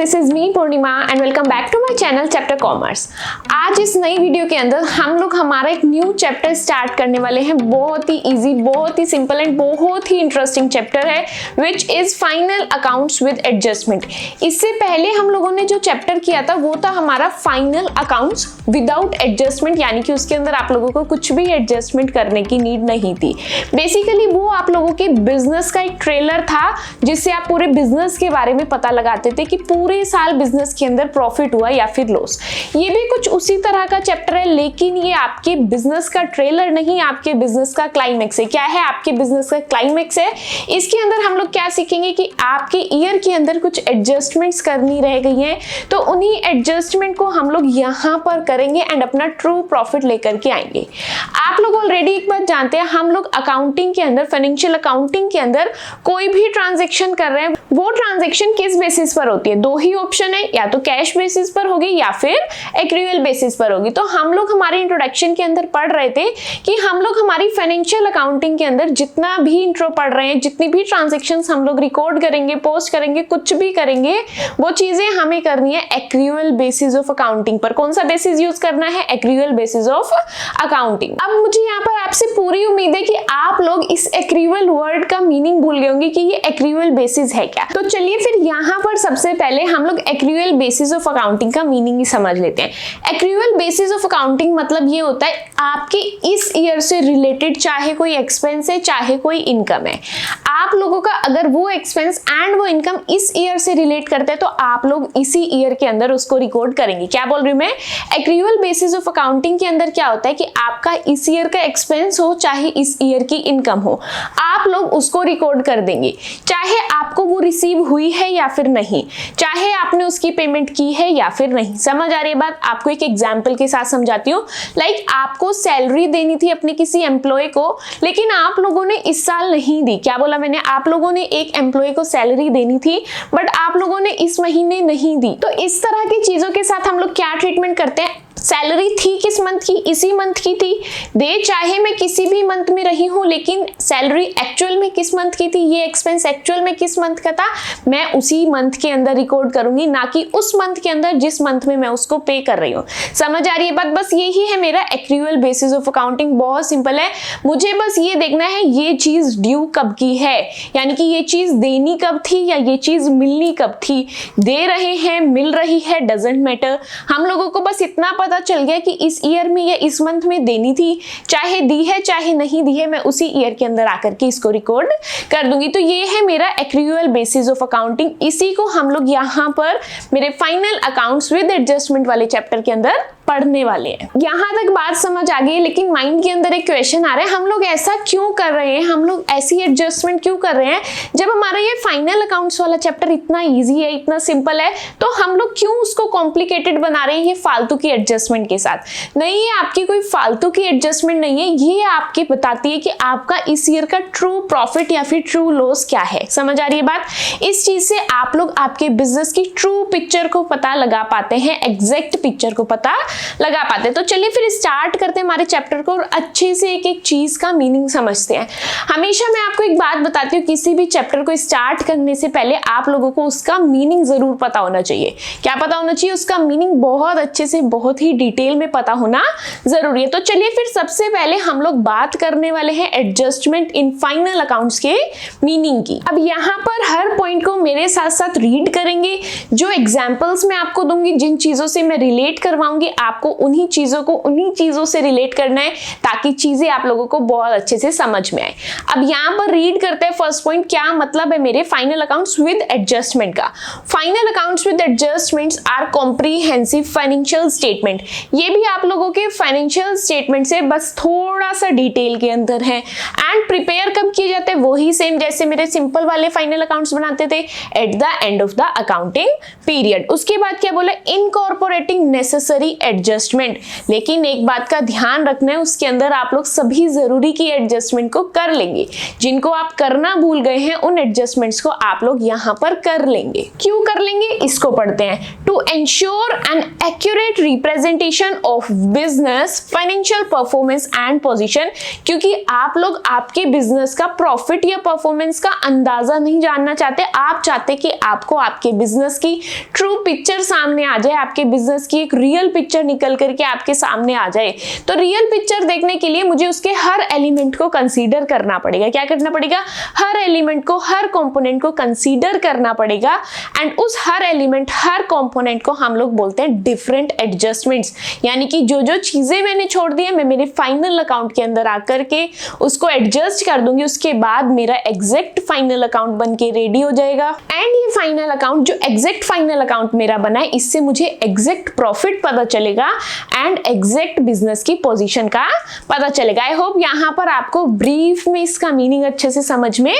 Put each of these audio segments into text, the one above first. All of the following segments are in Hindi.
This is me Purnima and welcome back to my channel Chapter Commerce. आज इस नई वीडियो के अंदर हम लोग हमारा एक न्यू चैप्टर स्टार्ट करने वाले हैं। बहुत ही इजी, बहुत ही सिंपल एंड बहुत ही इंटरेस्टिंग चैप्टर है which is final accounts with adjustment. इससे पहले हम लोगों ने जो चैप्टर किया था वो था हमारा फाइनल अकाउंट्स विदाउट एडजस्टमेंट, यानी कि उसके अंदर आप लोगों को कुछ भी एडजस्टमेंट करने की नीड नहीं थी। बेसिकली वो आप लोगों के बिजनेस का एक ट्रेलर था जिससे आप पूरे बिजनेस के बारे में पता लगाते थे कि पूरे साल बिजनेस के अंदर प्रॉफिट हुआ या फिर लॉस। ये भी कुछ उसी तरह का चैप्टर है, लेकिन ये आपके बिजनेस का ट्रेलर नहीं, आपके बिजनेस का क्लाइमेक्स है। क्या है आपके बिजनेस का क्लाइमेक्स है। इसके अंदर हम लोग क्या सीखेंगे कि आपके ईयर के अंदर कुछ एडजस्टमेंट्स करनी रह गई हैं, तो उन्हीं एडजस्टमेंट को हम लोग यहाँ पर करेंगे एंड अपना ट्रू प्रॉफिट लेकर के आएंगे। आप लोग ऑलरेडी एक बात जानते हैं, हम लोग अकाउंटिंग के अंदर, फाइनेंशियल अकाउंटिंग के अंदर कोई भी ट्रांजेक्शन कर रहे हैं, वो ट्रांजेक्शन किस बेसिस पर होती है। दो ही ऑप्शन है, या तो कैश बेसिस पर होगी या फिर एक्रूअल बेसिस पर होगी। तो हम लोग हमारे इंट्रोडक्शन के अंदर पढ़ रहे थे कि हम लोग हमारी फाइनेंशियल अकाउंटिंग के अंदर जितना भी इंट्रो पढ़ रहे हैं, जितनी भी ट्रांजेक्शन्स हम लोग रिकॉर्ड करेंगे, पोस्ट करेंगे, कुछ भी करेंगे, वो चीजें हमें करनी है एक्रूअल बेसिस ऑफ अकाउंटिंग पर। कौन सा बेसिस यूज करना है? Accrual basis of accounting. अब मुझे यहाँ पर आपसे पूरी उम्मीद है कि आप लोग इस एक्रूअल वर्ड का मीनिंग भूल गए होंगे कि ये एक्रूअल बेसिस है क्या। तो चलिए फिर यहाँ पर सबसे पहले हम लोग एक्रूअल बेसिस ऑफ अकाउंटिंग का मीनिंग ही समझ लेते हैं। एक्रूअल बेसिस ऑफ अकाउंटिंग मतलब ये होता है आपके इस ईयर से रिलेटेड चाहे कोई एक्सपेंस है चाहे कोई इनकम है, आप लोगों का अगर वो एक्सपेंस एंड वो इनकम इस ईयर से रिलेट करते हैं तो आप लोग इसी ईयर के अंदर उसको रिकॉर्ड करेंगे। क्या बोल रही हूं मैं? एक्रूअल बेसिस ऑफ अकाउंटिंग के अंदर क्या होता है कि आपका इस ईयर का एक्सपेंस हो चाहे इस ईयर की इनकम हो, आप लोग उसको रिकॉर्ड कर देंगे, चाहे आपको वो रिसीव हुई है या फिर नहीं, चाहे आपने उसकी पेमेंट की है या फिर नहीं। समझ आ रही है बात? आपको एक एग्जांपल के साथ समझाती हूँ। लाइक आपको सैलरी देनी थी अपने किसी एम्प्लॉय को, लेकिन आप लोगों ने इस साल नहीं दी। क्या बोला मैंने? आप लोगों ने एक एम्प्लॉय को सैलरी देनी थी बट आप लोगों ने इस महीने नहीं दी। तो इस तरह की चीजों के साथ हम लोग क्या ट्रीटमेंट करते हैं? सैलरी थी किस मंथ की? इसी मंथ की थी। दे चाहे मैं किसी भी मंथ में रही हूं, लेकिन सैलरी एक्चुअल में किस मंथ की थी, ये एक्सपेंस एक्चुअल में किस मंथ का था, मैं उसी मंथ के अंदर रिकॉर्ड करूंगी, ना कि उस मंथ के अंदर जिस मंथ में मैं उसको पे कर रही हूँ। समझ आ रही है बात? बस यही है मेरा एक्रूअल बेसिस ऑफ अकाउंटिंग। बहुत सिंपल है, मुझे बस ये देखना है ये चीज ड्यू कब की है, यानी कि ये चीज देनी कब थी या ये चीज मिलनी कब थी। दे रहे हैं, मिल रही है, डजंट मैटर। हम लोगों को बस इतना पता चल गया कि इस ईयर में या इस मंथ में देनी थी, चाहे दी है चाहे नहीं दी है, मैं उसी ईयर के अंदर आकर के इसको रिकॉर्ड कर दूंगी। तो ये है मेरा एक्रूअल बेसिस ऑफ अकाउंटिंग। इसी को हम लोग यहाँ पर मेरे फाइनल अकाउंट्स विद एडजस्टमेंट वाले चैप्टर के अंदर पढ़ने वाले हैं। यहाँ तक बात समझ आ गई, लेकिन माइंड के अंदर एक क्वेश्चन आ रहा है, हम लोग ऐसा क्यों कर रहे हैं, हम लोग ऐसी एडजस्टमेंट क्यों कर रहे हैं जब हमारा ये फाइनल अकाउंट्स वाला चैप्टर इतना इजी है, इतना सिंपल है, तो हम लोग क्यों उसको कॉम्प्लिकेटेड बना रहे हैं ये फालतू की एडजस्टमेंट के साथ। नहीं, ये आपकी कोई फालतू की एडजस्टमेंट नहीं है, ये आपके बताती है कि आपका इस ईयर का ट्रू प्रॉफिट या फिर ट्रू लॉस क्या है। समझ आ रही है बात? इस चीज से आप लोग आपके बिजनेस की ट्रू पिक्चर को पता लगा पाते हैं, एग्जैक्ट पिक्चर को पता लगा पाते हैं। तो चलिए फिर स्टार्ट करते हैं हमारे चैप्टर को और अच्छे से एक एक चीज का मीनिंग समझते हैं। हमेशा मैं आपको एक बात बताती हूँ, किसी भी चैप्टर को स्टार्ट करने से पहले आप लोगों को उसका मीनिंग जरूर पता होना चाहिए। क्या पता होना चाहिए? उसका मीनिंग बहुत अच्छे से, बहुत ही डिटेल में पता होना जरूरी है। तो चलिए फिर सबसे पहले हम लोग बात करने वाले हैं एडजस्टमेंट इन फाइनल अकाउंट्स के मीनिंग की। अब यहाँ पर हर पॉइंट को मेरे साथ साथ रीड करेंगे, जो एग्जाम्पल्स मैं आपको दूंगी, जिन चीजों से मैं रिलेट करवाऊंगी, आपको उन्हीं चीजों को उन्हीं चीजों से रिलेट करना है ताकि चीजें आप लोगों को बहुत अच्छे से समझ में आए। अब यहाँ पर रीड करते हैं फर्स्ट पॉइंट, क्या मतलब है मेरे फाइनल अकाउंट्स विद एडजस्टमेंट का। Final accounts with adjustments are comprehensive financial statement. ये भी आप लोगों के फाइनेंशियल स्टेटमेंट से बस थोड़ा सा डिटेल के अंदर है। एंड प्रिपेयर कब किए जाते हैं? वही सेम जैसे मेरे सिंपल वाले फाइनल अकाउंट्स बनाते थे, at the end of the accounting period. उसके बाद क्या बोला? Incorporating necessary adjustment. लेकिन एक बात का ध्यान रखना है, उसके अंदर आप लोग सभी जरूरी की एडजस्टमेंट को कर लेंगे। जिनको आप करना भूल गए हैं उन एडजस्टमेंट्स को आप लोग यहाँ पर कर लेंगे। क्यों कर लेंगे इसको पढ़ते हैं। To ensure an accurate representation of business financial performance and position, क्योंकि आप लोग आपके बिजनेस का प्रॉफिट या परफॉर्मेंस का अंदाजा नहीं जानना चाहते। आप चाहते कि आपको आपके बिजनेस की ट्रू पिक्चर सामने आ जाए, आपके बिजनेस की एक रियल पिक्चर निकल करके आपके सामने आ जाए। तो रियल पिक्चर देखने के लिए मुझे उसके हर एलिमेंट को कंसीडर करना पड़ेगा। क्या करना पड़ेगा? हर एलिमेंट को, हर कंपोनेंट को कंसीडर करना पड़ेगा। एंड उस हर एलिमेंट, हर कंपोनेंट को हम लोग बोलते हैं डिफरेंट एडजस्टमेंट्स। यानी कि जो जो चीजें मैंने छोड़ दी है, मैं मेरे फाइनल अकाउंट के अंदर आकर के उसको एडजस्ट कर दूंगी। उसके बाद मेरा एग्जैक्ट फाइनल अकाउंट बन के रेडी हो जाएगा। एंड ये फाइनल अकाउंट, जो एग्जैक्ट फाइनल अकाउंट मेरा बना है, इससे मुझे एग्जैक्ट प्रॉफिट पता चलेगा एंड एग्जैक्ट बिजनेस की पोजीशन का पता चलेगा। आई होप यहाँ पर आपको ब्रीफ में इसका मीनिंग अच्छे से समझ में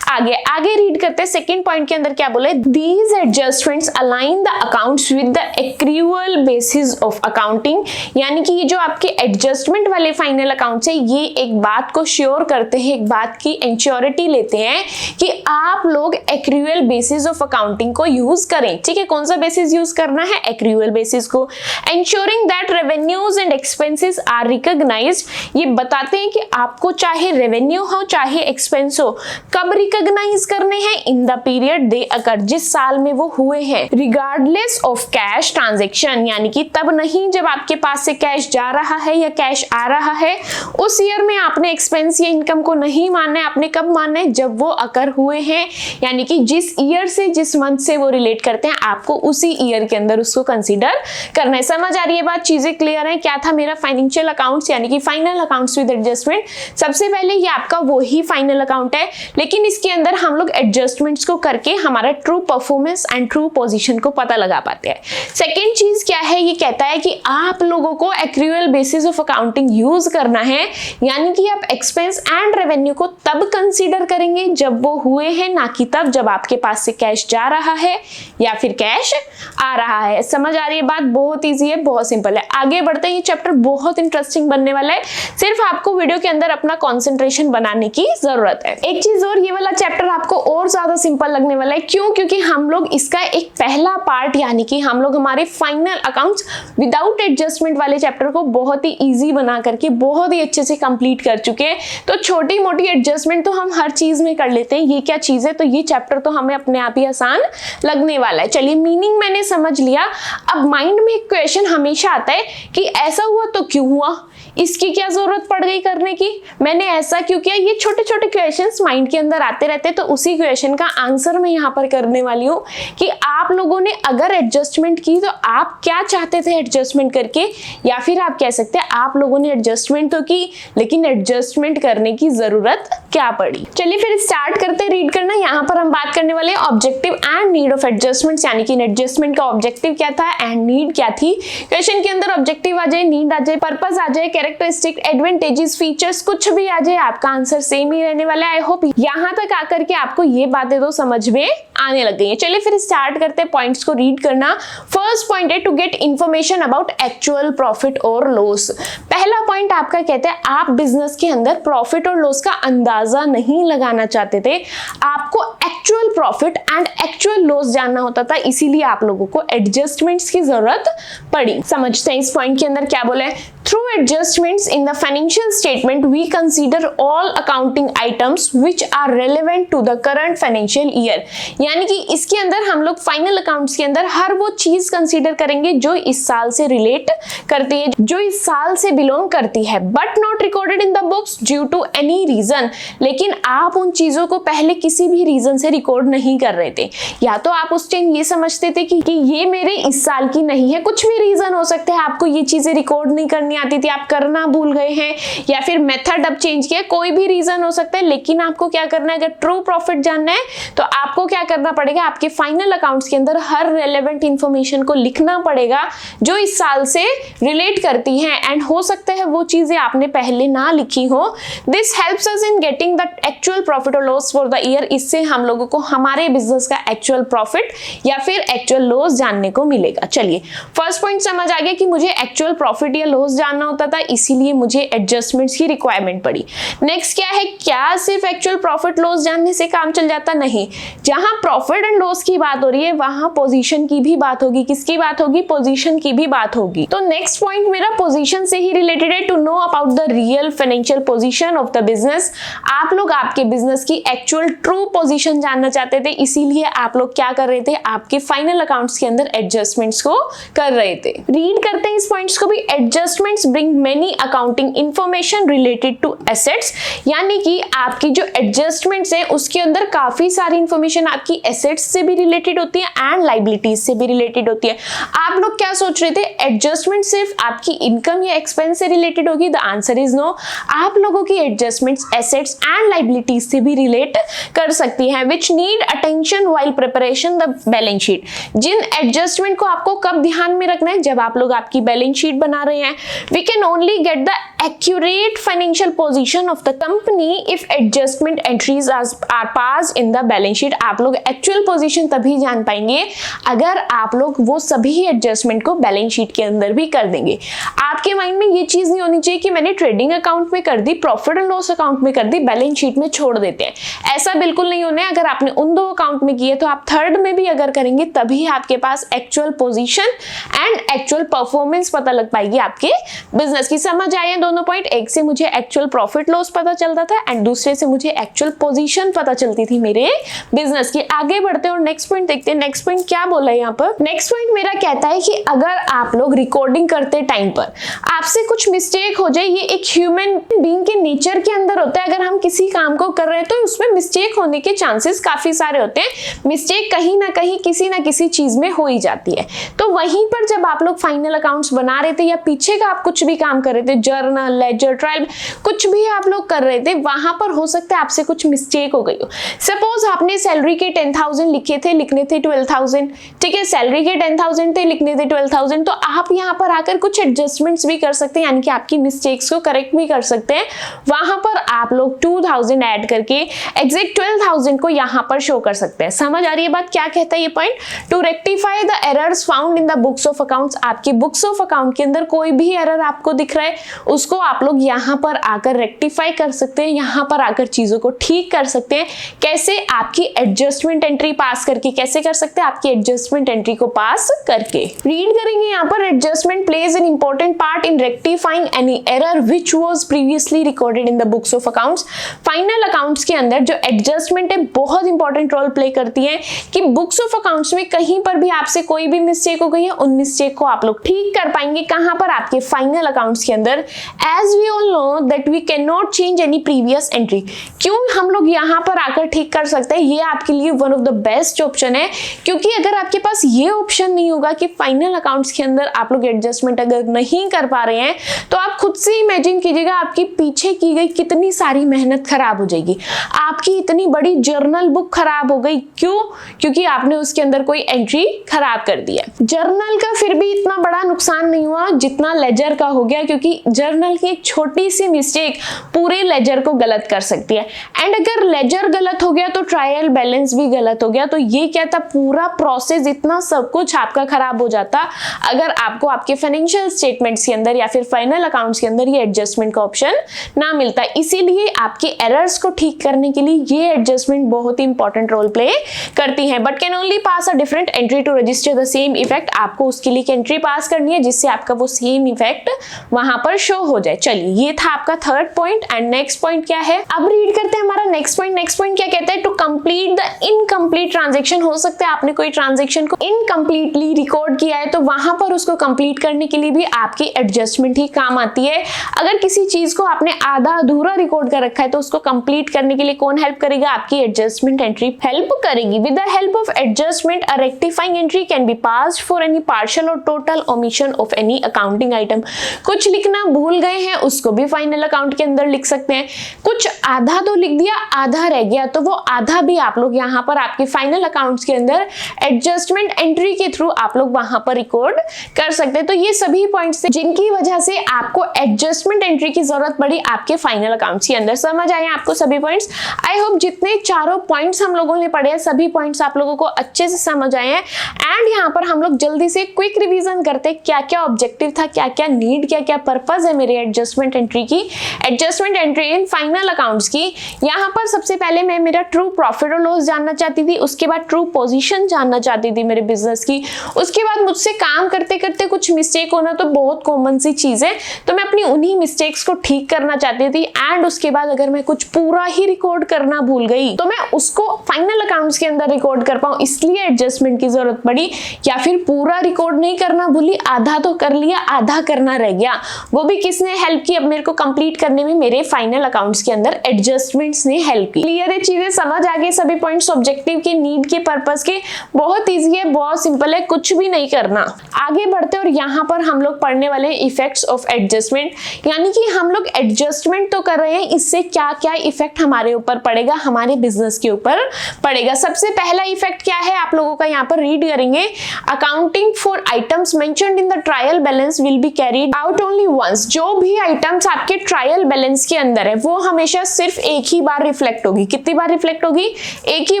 आ गया। आगे रीड करते हैं। सेकंड पॉइंट के अंदर क्या बोले? These adjustments align the accounts with the accrual basis of accounting. यानी कि ये जो आपके एडजस्टमेंट वाले फाइनल अकाउंट्स है, ये एक बात को श्योर करते हैं, एक बात की इंश्योरिटी लेते हैं कि आप लोग एक्रूअल बेसिस ऑफ अकाउंटिंग को यूज करें। ठीक है, कौन सा बेसिस यूज करना है? एक्रूअल बेसिस को। Ensuring that revenues and expenses are recognised. ये बताते हैं कि आपको चाहे रेवेन्यू हो चाहे एक्सपेंस हो, कब रिकॉग्नाइज करने हैं? इन द पीरियड दे अकर, जिस साल में वो हुए हैं, रिगार्डलेस ऑफ कैश ट्रांजैक्शन। यानी कि तब नहीं जब आपके पास से कैश जा रहा है या कैश आ रहा है, उस ईयर में आपने एक्सपेंस या इनकम को नहीं मानना है। आपने कब मानना है? जब वो अकर हुए हैं। यानी कि जिस ईयर से, जिस मंथ से वो रिलेट करते हैं, आपको उसी ईयर के अंदर उसको कंसीडर करना है। समझ आ रही है बात? चीजें क्लियर है? क्या था मेरा फाइनेंशियल अकाउंट्स यानी कि फाइनल अकाउंट्स विद एडजस्टमेंट। सबसे पहले ये आपका वही फाइनल अकाउंट है, लेकिन इसके अंदर हम लोग एडजस्टमेंट्स को करके हमारा true performance and true position को पता लगा पाते हैं। सेकेंड चीज क्या है? ये कहता है कि आप लोगों को accrual basis of accounting use करना है। यानी कि आप एक्सपेंस एंड रेवेन्यू को तब कंसीडर करेंगे जब वो हुए हैं, ना कि तब जब आपके पास से कैश जा रहा है या फिर कैश आ रहा है। समझ आ रही है बात? बहुत इजी है, बहुत सिंपल है। आगे बढ़ते हैं। ये चैप्टर बहुत इंटरेस्टिंग बनने वाला है। सिर्फ आपको वीडियो के अंदर अपना कंसंट्रेशन बनाने की जरूरत है। एक चीज और, ये वाला चैप्टर आपको और ज्यादा सिंपल लगने वाला है। क्यों? क्योंकि हम लोग इसका एक पहला पार्ट यानी कि हम लोग हमारे फाइनल अकाउंट्स विदाउट एडजस्टमेंट वाले चैप्टर को बहुत ही इजी बना करके बहुत ही अच्छे से कंप्लीट कर चुके हैं। तो छोटी मोटी एडजस्टमेंट तो हम हर चीज में कर लेते हैं। ये क्या चीज है? तो ये चैप्टर तो हमें अपने आप ही आसान लगने वाला है। चलिए, मीनिंग मैंने समझ लिया। अब माइंड में एक क्वेश्चन हमेशा आता है कि ऐसा हुआ तो क्यों हुआ, इसकी क्या जरूरत पड़ गई करने की, मैंने ऐसा क्यों किया। ये छोटे छोटे क्वेश्चंस माइंड के अंदर आते रहते हैं। तो उसी क्वेश्चन का आंसर मैं यहाँ पर करने वाली हूँ कि आप लोगों ने अगर एडजस्टमेंट की तो आप क्या चाहते थे एडजस्टमेंट करके, या फिर आप कह सकते हैं आप लोगों ने एडजस्टमेंट तो की, लेकिन एडजस्टमेंट करने की जरूरत क्या पड़ी। चलिए फिर स्टार्ट करते हैं रीड करना। यहाँ पर हम बात करने वाले objective and need of adjustment, यानी कि एडजस्टमेंट का ऑब्जेक्टिव क्या था एंड नीड क्या थी। क्वेश्चन के अंदर ऑब्जेक्टिव आ जाए, नीड आ जाए, पर्पस आ जाए, कैरेक्टरिस्टिक, एडवांटेजेस, फीचर्स, कुछ भी आ जाए, आपका आंसर सेम ही रहने वाला है। आई होप यहाँ तक आकर के आपको ये बातें तो समझ में आने लग गई है। चलिए फिर स्टार्ट करते हैं पॉइंट्स को रीड करना। फर्स्ट पॉइंट है to get information about actual profit और लॉस। पहला पॉइंट आपका कहता है आप बिजनेस के अंदर प्रॉफिट और लॉस का अंदाजा नहीं लगाना चाहते थे, आपको actual profit and actual loss जानना होता था, इसीलिए आप लोगों को एडजस्टमेंट्स की जरूरत पड़ी। समझते हैं इस पॉइंट के अंदर क्या बोला है। Through adjustments in the financial statement, we consider all accounting items which are relevant to the current financial year। यानी कि इसके अंदर हम लोग फाइनल अकाउंट्स के अंदर हर वो चीज कंसीडर करेंगे जो इस साल से रिलेट करती है, जो इस साल से बिलोंग करती है, but not recorded in the books due to any reason. लेकिन आप उन चीजों को पहले किसी भी रीजन से रिकॉर्ड नहीं कर रहे थे, या तो आप उस टाइम ये समझते थे कि ये मेरे इस साल की नहीं है, कुछ भी रीजन हो सकते हैं, आपको ये चीजें रिकॉर्ड नहीं करनी आती थी, आप करना भूल गए हैं, या फिर मेथड अब चेंज किया, कोई भी रीजन हो सकता है। लेकिन आपको क्या करना है, अगर ट्रू प्रॉफिट जानना है तो आपको क्या करना पड़ेगा, आपके फाइनल अकाउंट्स के अंदर हर रेलेवेंट इंफॉर्मेशन को लिखना पड़ेगा जो इस साल से रिलेट करती है। एंड हो सकता है वो चीजें आपने पहले ना लिखी हो। This helps us in getting the actual profit और लॉस फॉर द ईयर। इससे हम लोगों को हमारे बिजनेस का एक्चुअल प्रॉफिट या फिर एक्चुअल लॉस जानने को मिलेगा। चलिए, फर्स्ट पॉइंट समझ आ गया कि मुझे एक्चुअल प्रॉफिट या लॉस जानना होता था, इसीलिए मुझे एडजस्टमेंट्स की रिक्वायरमेंट पड़ी। नेक्स्ट क्या है, क्या सिर्फ एक्चुअल प्रॉफिट लॉस जानने से काम चल जाता? नहीं, जहां प्रॉफिट एंड लॉस की बात हो रही है वहां पोजीशन की भी बात होगी। किसकी बात होगी? पोजीशन की भी बात होगी। तो नेक्स्ट पॉइंट मेरा पोजीशन से ही रिलेटेड है, to know about the real financial position of the business. आप लोग आपके बिजनेस की एक्चुअल ट्रू पोजीशन जानना चाहते थे, इसीलिए आप लोग क्या कर रहे थे, आपके फाइनल अकाउंट्स के अंदर एडजस्टमेंट्स को कर रहे थे। रीड करते हैं इस पॉइंट्स को भी। Adjustments bring many accounting information related to assets, यानी कि आपकी जो एडजस्टमेंट्स है उसके अंदर काफी सारी इंफॉर्मेशन आपकी एसेट्स से भी रिलेटेड होती है एंड लाइबिलिटीज से भी रिलेटेड होती है। आप लोग क्या सोच रहे थे, एडजस्टमेंट सिर्फ आपकी इनकम या एक्सपेंस से रिलेटेड होगी? The answer is no. आप लोगों की एडजस्टमेंट्स एसेट्स एंड लाइबिलिटीज से भी रिलेट कर सकती हैं, which need attention while preparation the balance sheet. जिन एडजस्टमेंट को आपको कब ध्यान में रखना है, जब आप लोग आपकी बैलेंस शीट बना रहे हैं। We can only get the accurate financial position of the company if adjustment entries are passed in the balance sheet। आप लोग एक्चुअल पोजीशन तभी जान पाएंगे अगर आप लोग वो सभी एडजस्टमेंट को बैलेंस शीट के अंदर भी कर देंगे। आपके माइंड में ये चीज नहीं होनी चाहिए कि मैंने ट्रेडिंग अकाउंट में कर दी, प्रॉफिट एंड लॉस अकाउंट में कर दी, बैलेंस शीट में छोड़ देते हैं। ऐसा बिल्कुल नहीं होना है। अगर आपने उन दो अकाउंट में किए तो आप थर्ड में भी अगर करेंगे तभी आपके पास actual position and actual performance पता लग पाएगी आपके बिजनेस की। समझ आए दोनों पॉइंट? एक से मुझे एक्चुअल प्रॉफिट लॉस पता चलता था एंड दूसरे से मुझे एक्चुअल पोजीशन पता चलती थी मेरे बिजनेस की। आगे बढ़ते हैं और नेक्स्ट पॉइंट देखते हैं। नेक्स्ट पॉइंट क्या बोला है यहाँ पर? नेक्स्ट पॉइंट मेरा कहता है कि अगर आप लोग रिकॉर्डिंग करते टाइम पर आपसे कुछ मिस्टेक हो जाए, ये एक ह्यूमन बीइंग के नेचर के अंदर होता है। अगर हम किसी काम को कर रहे हैं तो उसमें मिस्टेक होने के चांसेस काफी सारे होते हैं। मिस्टेक कहीं ना कहीं किसी ना किसी चीज में हो ही जाती है। तो वहीं पर जब आप लोग फाइनल अकाउंट्स बना रहे थे या पीछे का आप कुछ भी काम कर रहे थे, जर्नल, लेजर, ट्रायल, कुछ भी आप लोग कर रहे थे, वहां पर हो सकता है आपसे कुछ मिस्टेक हो गई हो। सपोज आपने सैलरी के 10,000 लिखे थे, लिखने थे 12,000। ठीक है, सैलरी के 10,000 थे, लिखने थे 12,000। तो आप यहां पर आकर कुछ एडजस्टमेंट्स भी कर सकते हैं, यानी कि आपकी मिस्टेक्स को करेक्ट भी कर सकते हैं। वहां पर आप लोग 2,000 ऐड करके एग्जैक्ट 12,000 को यहां पर शो कर सकते हैं। समझ आ रही है बात? क्या कहता है ये point? To rectify the errors found in the books of accounts. आपकी बुक्स ऑफ अकाउंट के अंदर कोई भी एरर आपको दिख रहा है, उसको आप लोग यहाँ पर आकर रेक्टिफाई कर सकते हैं, यहाँ पर आकर चीजों को ठीक कर सकते हैं। कैसे? आपकी एडजस्टमेंट एंट्री पास करके। कैसे कर सकते हैं? आपकी एडजस्टमेंट एंट्री को पास करके। रीड करेंगे यहाँ पर, adjustment plays an important part in rectifying any error which was previously recorded in the books of accounts. Final accounts के अंदर जो एडजस्टमेंट है बहुत इंपॉर्टेंट रोल प्ले करती है कि बुक्स ऑफ अकाउंट्स में कहीं पर भी आपसे कोई भी मिस्टेक हो गई है, उन मिस्टेक को आप लोग ठीक कर पाएंगे। कहां पर? आपके फाइनल अकाउंट्स के अंदर। As we all know that we can not change any previous entry. क्यों हम लोग यहाँ पर आकर ठीक कर सकते हैं? ये आपके लिए one of the best option है, क्योंकि अगर आपके पास ये ऑप्शन नहीं होगा कि फाइनल अकाउंट्स के अंदर आप लोग एडजस्टमेंट अगर नहीं कर पा रहे हैं, तो आप खुद से इमेजिन कीजिएगा आपकी पीछे की गई कितनी सारी मेहनत खराब हो जाएगी। आपकी इतनी बड़ी जर्नल बुक खराब हो गई, क्यों? क्योंकि आपने उसके अंदर कोई एंट्री खराब कर दिया। जर्नल का फिर भी इतना बड़ा नुकसान नहीं हुआ जितना लेजर का हो गया, क्योंकि जर्नल की एक छोटी सी मिस्टेक पूरे लेजर को गलत कर सकती है। एंड अगर लेजर गलत हो गया तो ट्रायल बैलेंस भी गलत हो गया। तो ये क्या था, पूरा प्रोसेस, इतना सब कुछ आपका खराब हो जाता अगर आपको आपके फाइनेंशियल स्टेटमेंट्स के अंदर या फिर फाइनल अकाउंट्स के अंदर ये एडजस्टमेंट का ऑप्शन ना मिलता। इसीलिए आपके एरर्स को ठीक करने के लिए ये एडजस्टमेंट बहुत ही इंपॉर्टेंट रोल प्ले करती है। But can only pass a different entry to register the same effect. आपको उसके लिए एंट्री पास करनी है जिससे आपका वो सेम इफेक्ट वहां पर शो हो जाए। चलिए, ये था आपका third point. And next point क्या है, अब रीड करते हैं हमारा नेक्स्ट पॉइंट। नेक्स्ट पॉइंट क्या कहता है? To complete the incomplete transaction. हो सकता है आपने कोई ट्रांजेक्शन को इनकम्प्लीटली रिकॉर्ड किया है, तो वहां पर उसको कंप्लीट करने के लिए भी आपकी एडजस्टमेंट ही काम आती है। अगर किसी चीज को आपने आधा अधूरा रिकॉर्ड कर रखा है तो उसको कंप्लीट करने के लिए कौन हेल्प करेगा? आपकी एडजस्टमेंट एंट्री हेल्प करेगी। With the help of adjustment a rectifying entry can be passed for any partial or total omission of any accounting item. कुछ लिखना भूल गए हैं उसको भी फाइनल अकाउंट के अंदर लिख सकते हैं। कुछ आधा तो लिख दिया, आधा रह गया, तो वो आधा भी आप लोग यहाँ पर आपके फाइनल अकाउंट्स के अंदर एडजस्टमेंट एंट्री के थ्रू आप लोग वहां पर रिकॉर्ड कर सकते हैं। तो ये सभी पॉइंट्स थे जिनकी वजह से आपको एडजस्टमेंट एंट्री की जरूरत पड़ी आपके फाइनल अकाउंट्स के अंदर। समझ आए आपको सभी पॉइंट्स? आई होप जितने चारों पॉइंट्स हम लोगों ने पढ़े हैं सभी पॉइंट्स आप लोगों को अच्छे से समझ आए हैं। एंड यहाँ पर हम लोग जल्दी से क्विक रिवीजन करते हैं, क्या क्या ऑब्जेक्टिव था, क्या क्या नीड, क्या क्या पर्पज है मेरे एडजस्टमेंट एंट्री की, adjustment entry in final accounts की। यहाँ पर सबसे पहले मैं मेरा ट्रू प्रॉफिट और लॉस जानना चाहती थी, उसके बाद ट्रू पोजीशन जानना चाहती थी मेरे बिजनेस की, उसके बाद मुझसे काम करते करते कुछ मिस्टेक होना तो बहुत कॉमन सी चीज है, तो मैं अपनी उन्हीं मिस्टेक्स को ठीक करना चाहती थी। एंड उसके बाद अगर मैं कुछ पूरा ही रिकॉर्ड करना भूल गई तो मैं उसको फाइनल अकाउंट्स के अंदर रिकॉर्ड कर पाऊं, इसलिए एडजस्टमेंट की जरूरत पड़ी। या फिर पूरा रिकॉर्ड नहीं करना भूली, आधा तो कर लिया, आधा करना रह गया, वो भी किसने हेल्प की अब मेरे को कंप्लीट करने में? मेरे फाइनल अकाउंट्स के अंदर एडजस्टमेंट्स ने हेल्प की। क्लियर है चीजें? समझ आ गई सभी पॉइंट्स ऑब्जेक्टिव के, नीड के, पर्पस के? बहुत ईजी है, बहुत सिंपल है, कुछ भी नहीं करना। आगे बढ़ते और यहाँ पर हम लोग पढ़ने वाले इफेक्ट्स ऑफ एडजस्टमेंट, यानी कि हम लोग एडजस्टमेंट तो कर रहे हैं, इससे क्या क्या इफेक्ट हमारे ऊपर पड़ेगा, हमारे बिजनेस के ऊपर पड़ेगा। सबसे पहला इफेक्ट क्या है आप लोगों का यहाँ पर रीड करेंगे, accounting for items mentioned in the trial balance will be carried out only once. जो भी आइटम्स आपके ट्रायल बैलेंस के अंदर है वो हमेशा सिर्फ एक ही बार रिफ्लेक्ट होगी। कितनी बार रिफ्लेक्ट होगी? एक ही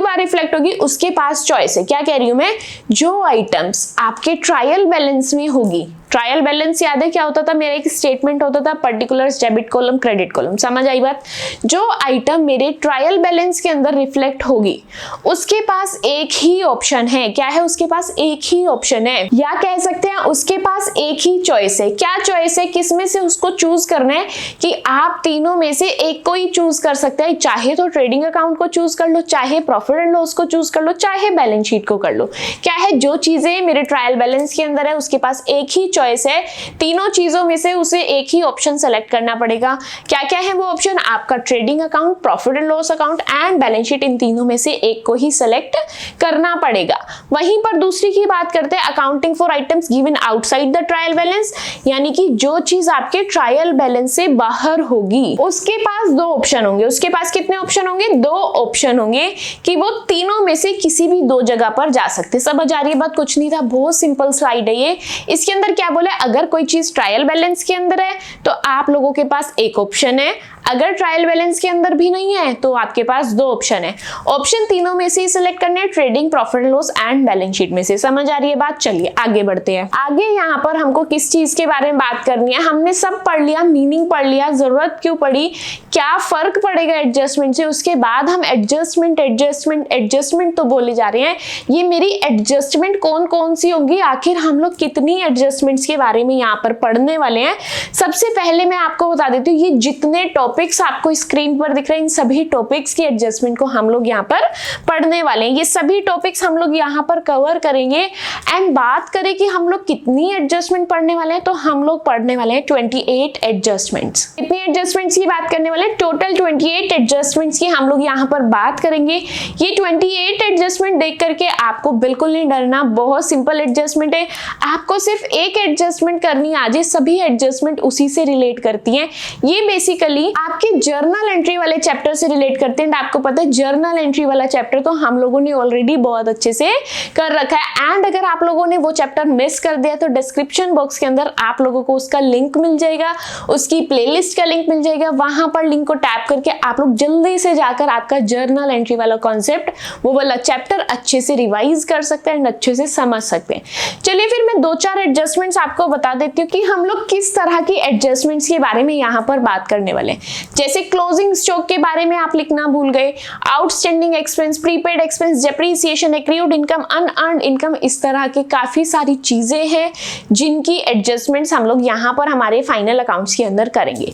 बार रिफ्लेक्ट होगी। उसके पास चॉइस है, क्या कह रही हूं मैं, जो आइटम्स आपके ट्रायल बैलेंस में होगी। ट्रायल बैलेंस याद है क्या होता था? मेरा एक स्टेटमेंट होता था, particulars, debit column, credit column. समझ आई बात? जो आइटम मेरे ट्रायल बैलेंस के अंदर रिफ्लेक्ट होगी उसके पास एक ही ऑप्शन है। क्या है? उसके पास एक ही ऑप्शन है, या कह सकते हैं उसके पास एक ही चॉइस है। क्या चॉइस है? किसमें से उसको चूज करना है कि आप तीनों में से एक को ही चूज कर सकते हैं। चाहे तो ट्रेडिंग अकाउंट को चूज कर लो, चाहे प्रॉफिट एंड लॉस को चूज कर लो, चाहे बैलेंस शीट को कर लो। क्या है? जो चीजें मेरे ट्रायल बैलेंस के अंदर है उसके पास एक ही चॉइस है, तीनों चीजों में से उसे एक ही ऑप्शन सेलेक्ट करना पड़ेगा। क्या क्या है वो ऑप्शन? आपका trading account, profit and loss account and balance sheet, इन तीनों में से एक को ही सेलेक्ट करना पड़ेगा। वहीं पर दूसरी की बात करते हैं, accounting for items given outside the trial balance, यानी कि जो चीज आपके ट्रायल बैलेंस से बाहर होगी उसके पास दो ऑप्शन होंगे। उसके पास कितने ऑप्शन होंगे? दो ऑप्शन होंगे कि वो तीनों में से किसी भी दो जगह पर जा सकते। समझ आ रही है बात? कुछ नहीं था, बहुत सिंपल स्लाइड है ये। इसके अंदर क्या बोले, अगर कोई चीज ट्रायल बैलेंस के अंदर है तो आप लोगों के पास एक ऑप्शन है, अगर ट्रायल बैलेंस के अंदर भी नहीं है तो आपके पास दो ऑप्शन है। ऑप्शन तीनों में से ही सिलेक्ट करने हैं, trading, profit and loss and balance sheet में से। समझ आ रही है बात? चलिए आगे बढ़ते हैं। आगे यहाँ पर हमको किस चीज के बारे में बात करनी है? हमने सब पढ़ लिया, मीनिंग पढ़ लिया, जरूरत क्यों पड़ी, क्या फर्क पड़ेगा एडजस्टमेंट से। उसके बाद हम एडजस्टमेंट तो बोले जा रहे हैं, ये मेरी एडजस्टमेंट कौन कौन सी होंगी, आखिर हम लोग कितनी एडजस्टमेंट्स के बारे में यहाँ पर पढ़ने वाले हैं। सबसे पहले मैं आपको बता देती हूँ, ये जितने टॉपिक्स आपको स्क्रीन पर दिख रहे हैं इन सभी टॉपिक्स की एडजस्टमेंट को हम लोग यहाँ पर पढ़ने वाले हैं। ये सभी टॉपिक्स हम लोग यहाँ पर कवर करेंगे। एंड बात करें कि हम लोग कितनी एडजस्टमेंट पढ़ने वाले हैं, तो हम लोग पढ़ने वाले हैं 28 एडजस्टमेंट्स। कितनी एडजस्टमेंट्स की बात करने वाले हैं? टोटल 28 एडजस्टमेंट्स की हम लोग यहाँ पर बात करेंगे। ये 28 एडजस्टमेंट देख करके आपको बिल्कुल नहीं डरना, बहुत सिंपल एडजस्टमेंट है। आपको सिर्फ एक एडजस्टमेंट करनी आ जाए, सभी एडजस्टमेंट उसी से रिलेट करती हैं। ये बेसिकली आपके जर्नल एंट्री वाले चैप्टर से रिलेट करते हैं। आपको पता है जर्नल एंट्री वाला चैप्टर तो हम लोगों ने ऑलरेडी बहुत अच्छे से कर रखा है। एंड अगर आप लोगों ने वो चैप्टर मिस कर दिया तो डिस्क्रिप्शन बॉक्स के अंदर आप लोगों को उसका लिंक मिल जाएगा, उसकी प्लेलिस्ट का लिंक मिल जाएगा। वहां पर लिंक को टैप करके आप लोग जल्दी से जाकर आपका जर्नल एंट्री वाला कॉन्सेप्ट, वो वाला चैप्टर अच्छे से रिवाइज कर सकते हैं, अच्छे से समझ सकते हैं। चलिए फिर मैं दो चार एडजस्टमेंट्स आपको बता देती हूँ कि हम लोग किस तरह की एडजस्टमेंट्स के बारे में यहाँ पर बात करने वाले हैं। जैसे क्लोजिंग स्टॉक के बारे में आप लिखना भूल गए, outstanding expense, prepaid expense, depreciation, accrued income, unearned income, इस तरह के काफी सारी चीजें हैं जिनकी एडजस्टमेंट्स हम लोग यहाँ पर हमारे फाइनल अकाउंट्स के अंदर करेंगे।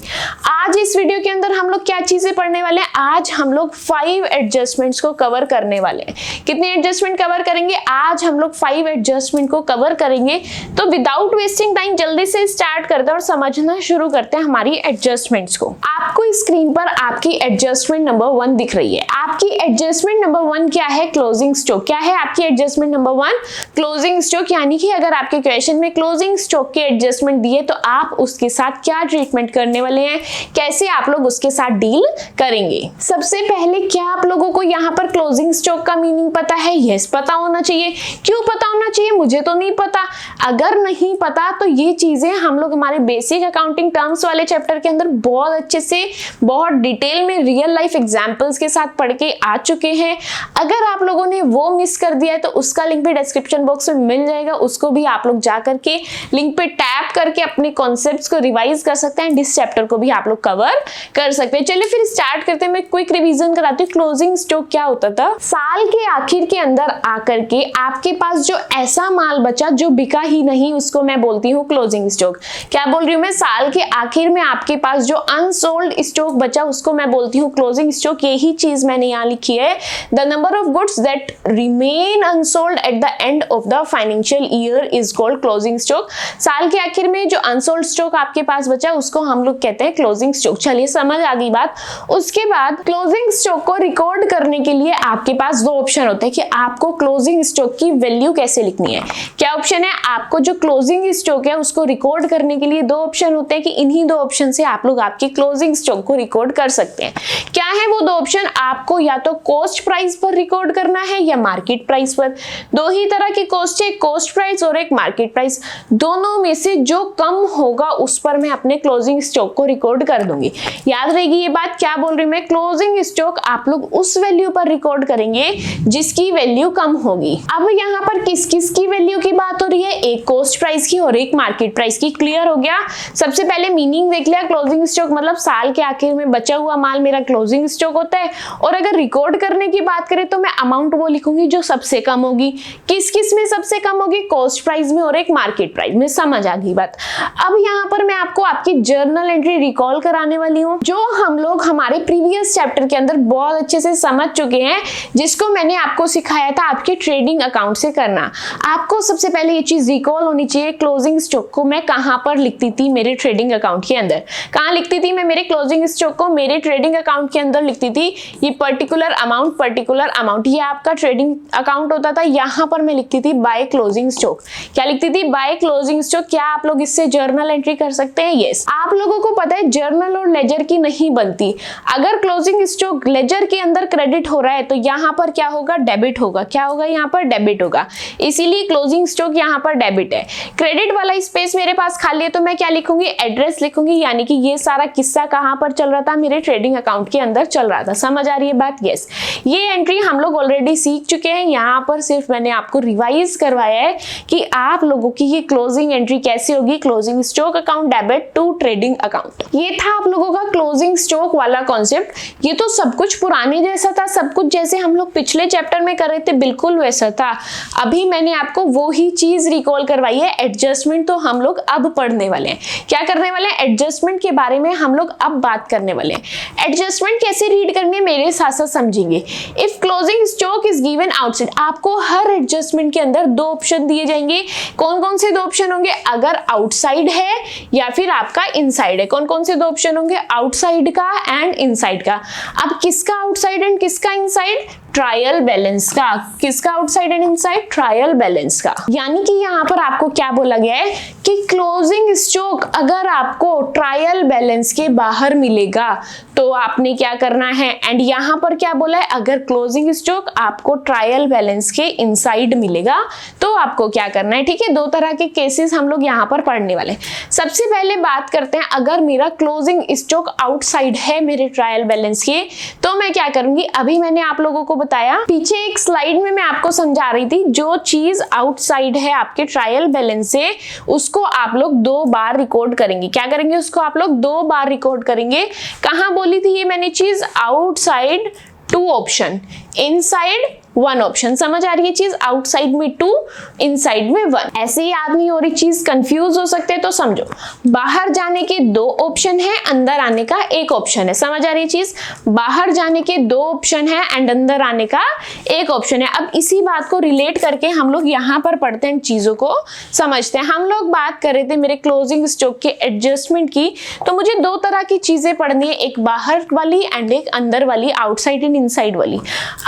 आज इस वीडियो के अंदर हम लोग क्या चीजें पढ़ने वाले हैं? आज हम लोग 5 एडजस्टमेंट्स को कवर करने वाले हैं। कितने एडजस्टमेंट कवर करेंगे? आज हम लोग 5 एडजस्टमेंट को कवर करेंगे। तो विदाउट वेस्टिंग टाइम जल्दी से स्टार्ट करते हैं और समझना शुरू करते हैं हमारी एडजस्टमेंट्स को। आप आपको स्क्रीन पर आपकी एडजस्टमेंट नंबर 1 दिख रही है। आपकी एडजस्टमेंट नंबर 1 क्या है? Closing stock. क्या है आपकी एडजस्टमेंट नंबर 1? Closing stock. यानी कि अगर आपके क्वेश्चन में क्लोजिंग स्टॉक की एडजस्टमेंट दिए तो आप उसके साथ क्या ट्रीटमेंट करने वाले हैं, कैसे आप लोग उसके साथ डील करेंगे। सबसे पहले क्या आप लोगों को यहाँ पर क्लोजिंग स्टॉक का मीनिंग पता है? यस, पता होना चाहिए। क्यों पता होना चाहिए? मुझे तो नहीं पता। अगर नहीं पता तो ये चीजें हम लोग हमारे बेसिक अकाउंटिंग टर्म्स वाले चैप्टर के अंदर बहुत अच्छे से, बहुत डिटेल में रियल लाइफ एग्जांपल्स के साथ पढ़ के आ चुके हैं। अगर आप लोगों ने वो मिस कर दिया है तो उसका लिंक भी डिस्क्रिप्शन बॉक्स में मिल जाएगा, उसको भी आप लोग जा करके लिंक पे टैप करके अपने कॉन्सेप्ट्स को रिवाइज कर सकते हैं, इस चैप्टर को भी आप लोग कवर कर सकते हैं। चलिए फिर स्टार्ट करते हैं। मैं क्विक रिवीजन कराती हूँ। क्लोजिंग स्टॉक क्या होता था? साल के आखिर के अंदर आकर के आपके पास जो ऐसा माल बचा जो बिका ही नहीं, उसको मैं बोलती हूँ क्लोजिंग स्टॉक। क्या बोल रही हूँ मैं? साल के आखिर में आपके पास जो अनसोल्ड स्टॉक बचा उसको मैं बोलती हूँ क्लोजिंग स्टॉक। यही चीज मैंने यहाँ लिखी है, the number of goods that remain unsold at the end of the financial year is called closing stock. साल के आखिर में जो अनसोल्ड स्टॉक आपके पास बचा उसको हम लोग कहते हैं क्लोजिंग स्टॉक। चलिए समझ आ गई बात। उसके बाद क्लोजिंग स्टॉक को रिकॉर्ड करने के लिए आपके पास दो ऑप्शन होते हैं कि आपको क्लोजिंग स्टॉक की वैल्यू कैसे लिखनी है। क्या ऑप्शन है? आपको जो क्लोजिंग स्टॉक है उसको रिकॉर्ड करने के लिए दो ऑप्शन होते हैं कि इन्हीं दो ऑप्शन से आप लोग आपकी क्लोजिंग स्टॉक को रिकॉर्ड कर सकते हैं। क्या है वो दो ऑप्शन? आपको या तो कॉस्ट प्राइस पर रिकॉर्ड करना है या मार्केट प्राइस पर। दो ही तरह की कॉस्ट है, कॉस्ट प्राइस और एक मार्केट प्राइस। दोनों में से जो कम होगा उस पर मैं अपने क्लोजिंग स्टॉक को रिकॉर्ड कर दूंगी। याद रहेगी ये बात। क्या बोल रही हूं मैं? क्लोजिंग स्टॉक आप लोग उस वैल्यू पर रिकॉर्ड करेंगे जिसकी वैल्यू कम होगी। अब यहाँ पर किस किस की वैल्यू की बात हो रही है? एक कॉस्ट प्राइस की और एक मार्केट प्राइस की। क्लियर हो गया? सबसे पहले मीनिंग देख लिया। क्लोजिंग स्टॉक मतलब साल के आखिर में बचा हुआ माल मेरा क्लोजिंग स्टॉक होता है। और अगर रिकॉर्ड करने की बात करें तो मैं अमाउंट वो लिखूंगी जो सबसे कम होगी। किस किस में सबसे कम होगी? कॉस्ट प्राइस में और एक मार्केट प्राइस में। समझ आ गई बात। अब यहाँ पर मैं आपको आपकी जर्नल एंट्री रिकॉल कराने वाली हूँ जो हम लोग हमारे प्रीवियस चैप्टर के अंदर बहुत अच्छे से समझ चुके हैं, जिसको मैंने आपको सिखाया था आपके ट्रेडिंग अकाउंट से करना। आपको सबसे पहले ये चीज रिकॉल होनी चाहिए, क्लोजिंग स्टॉक को मैं कहां पर लिखती थी मेरे ट्रेडिंग अकाउंट के अंदर। कहां लिखती थी मैं मेरे क्लोजिंग स्टॉक को? मेरे ट्रेडिंग अकाउंट के अंदर लिखती थी। ये पर्टिकुलर अमाउंट ये आपका ट्रेडिंग अकाउंट होता था। यहां पर मैं लिखती थी बाय क्लोजिंग स्टॉक। क्या लिखती थी? By closing stock. क्या आप लोग इससे जर्नल एंट्री कर सकते हैं? यस। आप लोगों को पता है जर्नल और लेजर की नहीं बनती। अगर क्लोजिंग स्टॉक लेजर के अंदर क्रेडिट हो रहा है तो यहाँ पर क्या होगा? डेबिट होगा। क्या होगा? यहाँ पर डेबिट होगा। इसीलिए क्लोजिंग स्टॉक यहाँ पर डेबिट है। क्रेडिट वाला स्पेस मेरे पास खाली है तो मैं क्या लिखूंगी? एड्रेस लिखूंगी। यानी कि ये सारा किस्सा कहां पर चल रहा था? मेरे ट्रेडिंग अकाउंट के अंदर चल रहा था। समझ आ रही है बात? यस। ये एंट्री हम लोग ऑलरेडी सीख चुके हैं। यहाँ पर सिर्फ मैंने आपको रिवाइज करवाया है कि आप लोगों की ये क्लोजिंग एंट्री कैसे होगी। Closing stock account debit to trading account. ये था आप लोगों का क्लोजिंग स्टॉक वाला कॉन्सेप्ट। ये तो सब कुछ पुराने जैसा था, सब कुछ जैसे हम लोग पिछले चैप्टर में कर रहे थे बिल्कुल वैसा था। अभी मैंने आपको वो ही चीज रिकॉल करवाई है। एडजस्टमेंट तो हम लोग अब पढ़ने वाले हैं। क्या करने वाले हैं? एडजस्टमेंट के बारे में हम लोग अब बात करने वाले हैं। एडजस्टमेंट कैसे रीड करनी है मेरे साथ साथ समझेंगे। If closing stock is given outside, आपको हर एडजस्टमेंट के अंदर दो ऑप्शन दिए जाएंगे। कौन कौन से दो ऑप्शन होंगे? अगर आउटसाइड है या फिर आपका इनसाइड है। कौन कौन से दो ऑप्शन होंगे? आउटसाइड का एंड इनसाइड का। अब किसका आउटसाइड एंड किसका इनसाइड? ट्रायल बैलेंस का। किसका outside and inside? Trial balance का। यानी कि यहाँ पर आपको क्या बोला गया है कि क्लोजिंग स्टॉक अगर आपको ट्रायल बैलेंस के बाहर मिलेगा तो आपने क्या करना है। एंड यहाँ पर क्या बोला है? अगर क्लोजिंग स्टॉक आपको ट्रायल बैलेंस के इनसाइड मिलेगा तो आपको क्या करना है। ठीक है, दो तरह के केसेस हम लोग यहाँ पर पढ़ने वाले हैं। सबसे पहले बात करते हैं, अगर मेरा क्लोजिंग स्टॉक आउटसाइड है मेरे ट्रायल बैलेंस के तो मैं क्या करूंगी। अभी मैंने आप लोगों को बताया पीछे एक स्लाइड में मैं आपको समझा रही थी, जो चीज आउटसाइड है आपके ट्रायल बैलेंस से उसको आप लोग दो बार रिकॉर्ड करेंगे। क्या करेंगे? उसको आप लोग दो बार रिकॉर्ड करेंगे। कहां बोली थी ये मैंने चीज? Outside two option, inside 1 option. समझ आ रही है चीज? आउटसाइड में 2, इनसाइड में 1। ऐसे ही याद नहीं हो रही चीज, कंफ्यूज हो सकते हैं तो समझो, बाहर जाने के 2 ऑप्शन है, अंदर आने का 1 ऑप्शन है। समझ आ रही है चीज? बाहर जाने के 2 ऑप्शन है एंड अंदर आने का 1 ऑप्शन है। अब इसी बात को रिलेट करके हम लोग यहाँ पर पढ़ते हैं, चीजों को समझते हैं। हम लोग बात कर रहे थे मेरे क्लोजिंग स्टॉक के एडजस्टमेंट की, तो मुझे 2 तरह की चीजें पढ़नी है, एक बाहर वाली एंड एक अंदर वाली, आउटसाइड एंड इनसाइड वाली।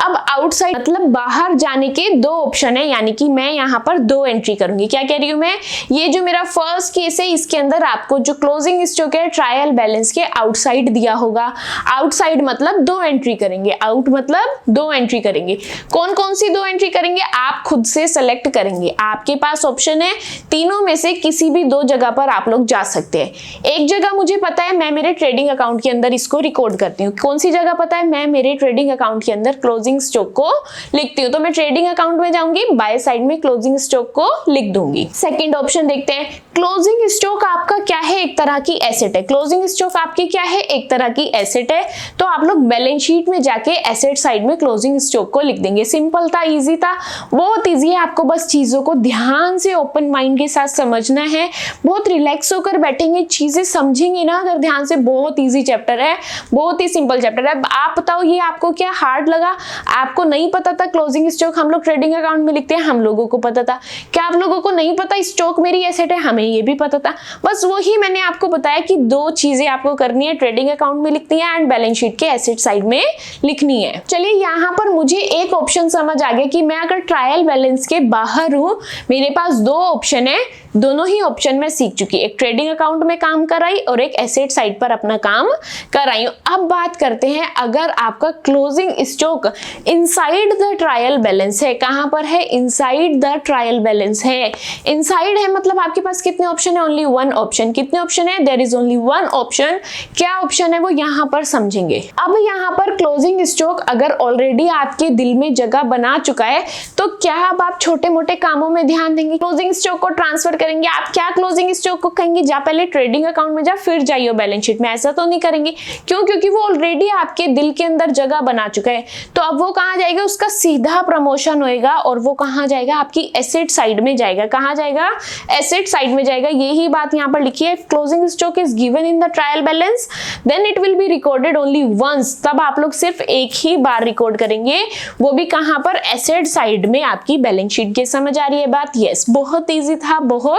अब आउटसाइड मतलब बाहर जाने के 2 ऑप्शन है, यानी कि मैं यहाँ पर 2 एंट्री करूंगी। क्या कह रही हूं मैं? ये जो मेरा फर्स्ट केस है इसके अंदर आपको जो क्लोजिंग स्टॉक है ट्रायल बैलेंस के आउटसाइड दिया होगा। आउटसाइड मतलब 2 एंट्री करेंगे, आउट मतलब 2 एंट्री करेंगे। कौन कौन सी 2 एंट्री करेंगे आप खुद से सेलेक्ट करेंगे। आपके पास ऑप्शन है, तीनों में से किसी भी 2 जगह पर आप लोग जा सकते हैं। एक जगह मुझे पता है, मैं मेरे ट्रेडिंग अकाउंट के अंदर इसको रिकॉर्ड करती हूँ। कौन सी जगह पता है? मैं मेरे ट्रेडिंग अकाउंट के अंदर क्लोजिंग स्टॉक को लिखती हूँ। तो मैं ट्रेडिंग अकाउंट में जाऊंगी, बाय साइड में क्लोजिंग स्टॉक को लिख दूंगी। सेकंड ऑप्शन देखते हैं। क्लोजिंग स्टॉक आपका क्या है? एक तरह की एसेट है। क्लोजिंग स्टॉक आपकी क्या है? एक तरह की एसेट है। तो आप लोग बैलेंस शीट में जाके एसेट साइड में क्लोजिंग स्टॉक को लिख देंगे। सिंपल था, इजी था, बहुत इजी है। आपको बस चीजों को ध्यान से ओपन माइंड के साथ समझना है। बहुत रिलैक्स होकर बैठेंगे, चीजें समझेंगे ना अगर ध्यान से। बहुत इजी चैप्टर है, बहुत ही सिंपल चैप्टर है। आप बताओ ये आपको क्या हार्ड लगा? आपको नहीं पता था क्लोजिंग स्टॉक हम लोग ट्रेडिंग अकाउंट में लिखते हैं, हम लोगों को पता था। क्या आप लोगों को नहीं पता स्टॉक मेरी एसेट है? हमें ये भी पता था। बस वही मैंने आपको बताया कि 2 चीजें आपको करनी है, ट्रेडिंग अकाउंट में लिखनी है एंड बैलेंस शीट के एसेट साइड में लिखनी है। चलिए यहाँ पर मुझे एक ऑप्शन समझ आ गया कि मैं अगर ट्रायल बैलेंस के बाहर हूं, मेरे पास 2 ऑप्शन है, दोनों ही ऑप्शन में सीख चुकी। एक ट्रेडिंग अकाउंट में काम कराई और एक एसेट साइड पर अपना काम कराई। अब बात करते हैं, अगर आपका closing stock inside the trial balance है। कहां पर है? इनसाइड द ट्रायल बैलेंस है। इनसाइड है मतलब आपके पास कितने ऑप्शन है? Only 1 option. कितने ऑप्शन है? There is only 1 option. क्या ऑप्शन है वो यहां पर समझेंगे। अब यहां पर क्लोजिंग स्टॉक अगर ऑलरेडी आपके दिल में जगह बना चुका है, तो क्या अब आप छोटे मोटे कामों में ध्यान देंगे? क्लोजिंग स्टॉक को ट्रांसफर करेंगे। आप क्या क्लोजिंग स्टॉक को कहेंगे जा पहले ट्रेडिंग अकाउंट में जा फिर जाइए बैलेंस शीट में? ऐसा तो नहीं करेंगे। क्यों? क्योंकि वो ऑलरेडी आपके दिल के अंदर जगह बना चुका है। तो अब वो कहां जाएगा? उसका सीधा प्रमोशन होएगा और वो कहां जाएगा? आपकी एसेट साइड में जाएगा। कहां जाएगा? एसेट साइड में जाएगा। यही बात यहां पर लिखी है, closing stock is given in the trial balance then it will be recorded only once. तब आप लोग सिर्फ एक ही बार रिकॉर्ड करेंगे, वो भी कहां पर? एसेट साइड में आपकी बैलेंस शीट के। समझ आ रही है बात? यस, बहुत इजी था, बहुत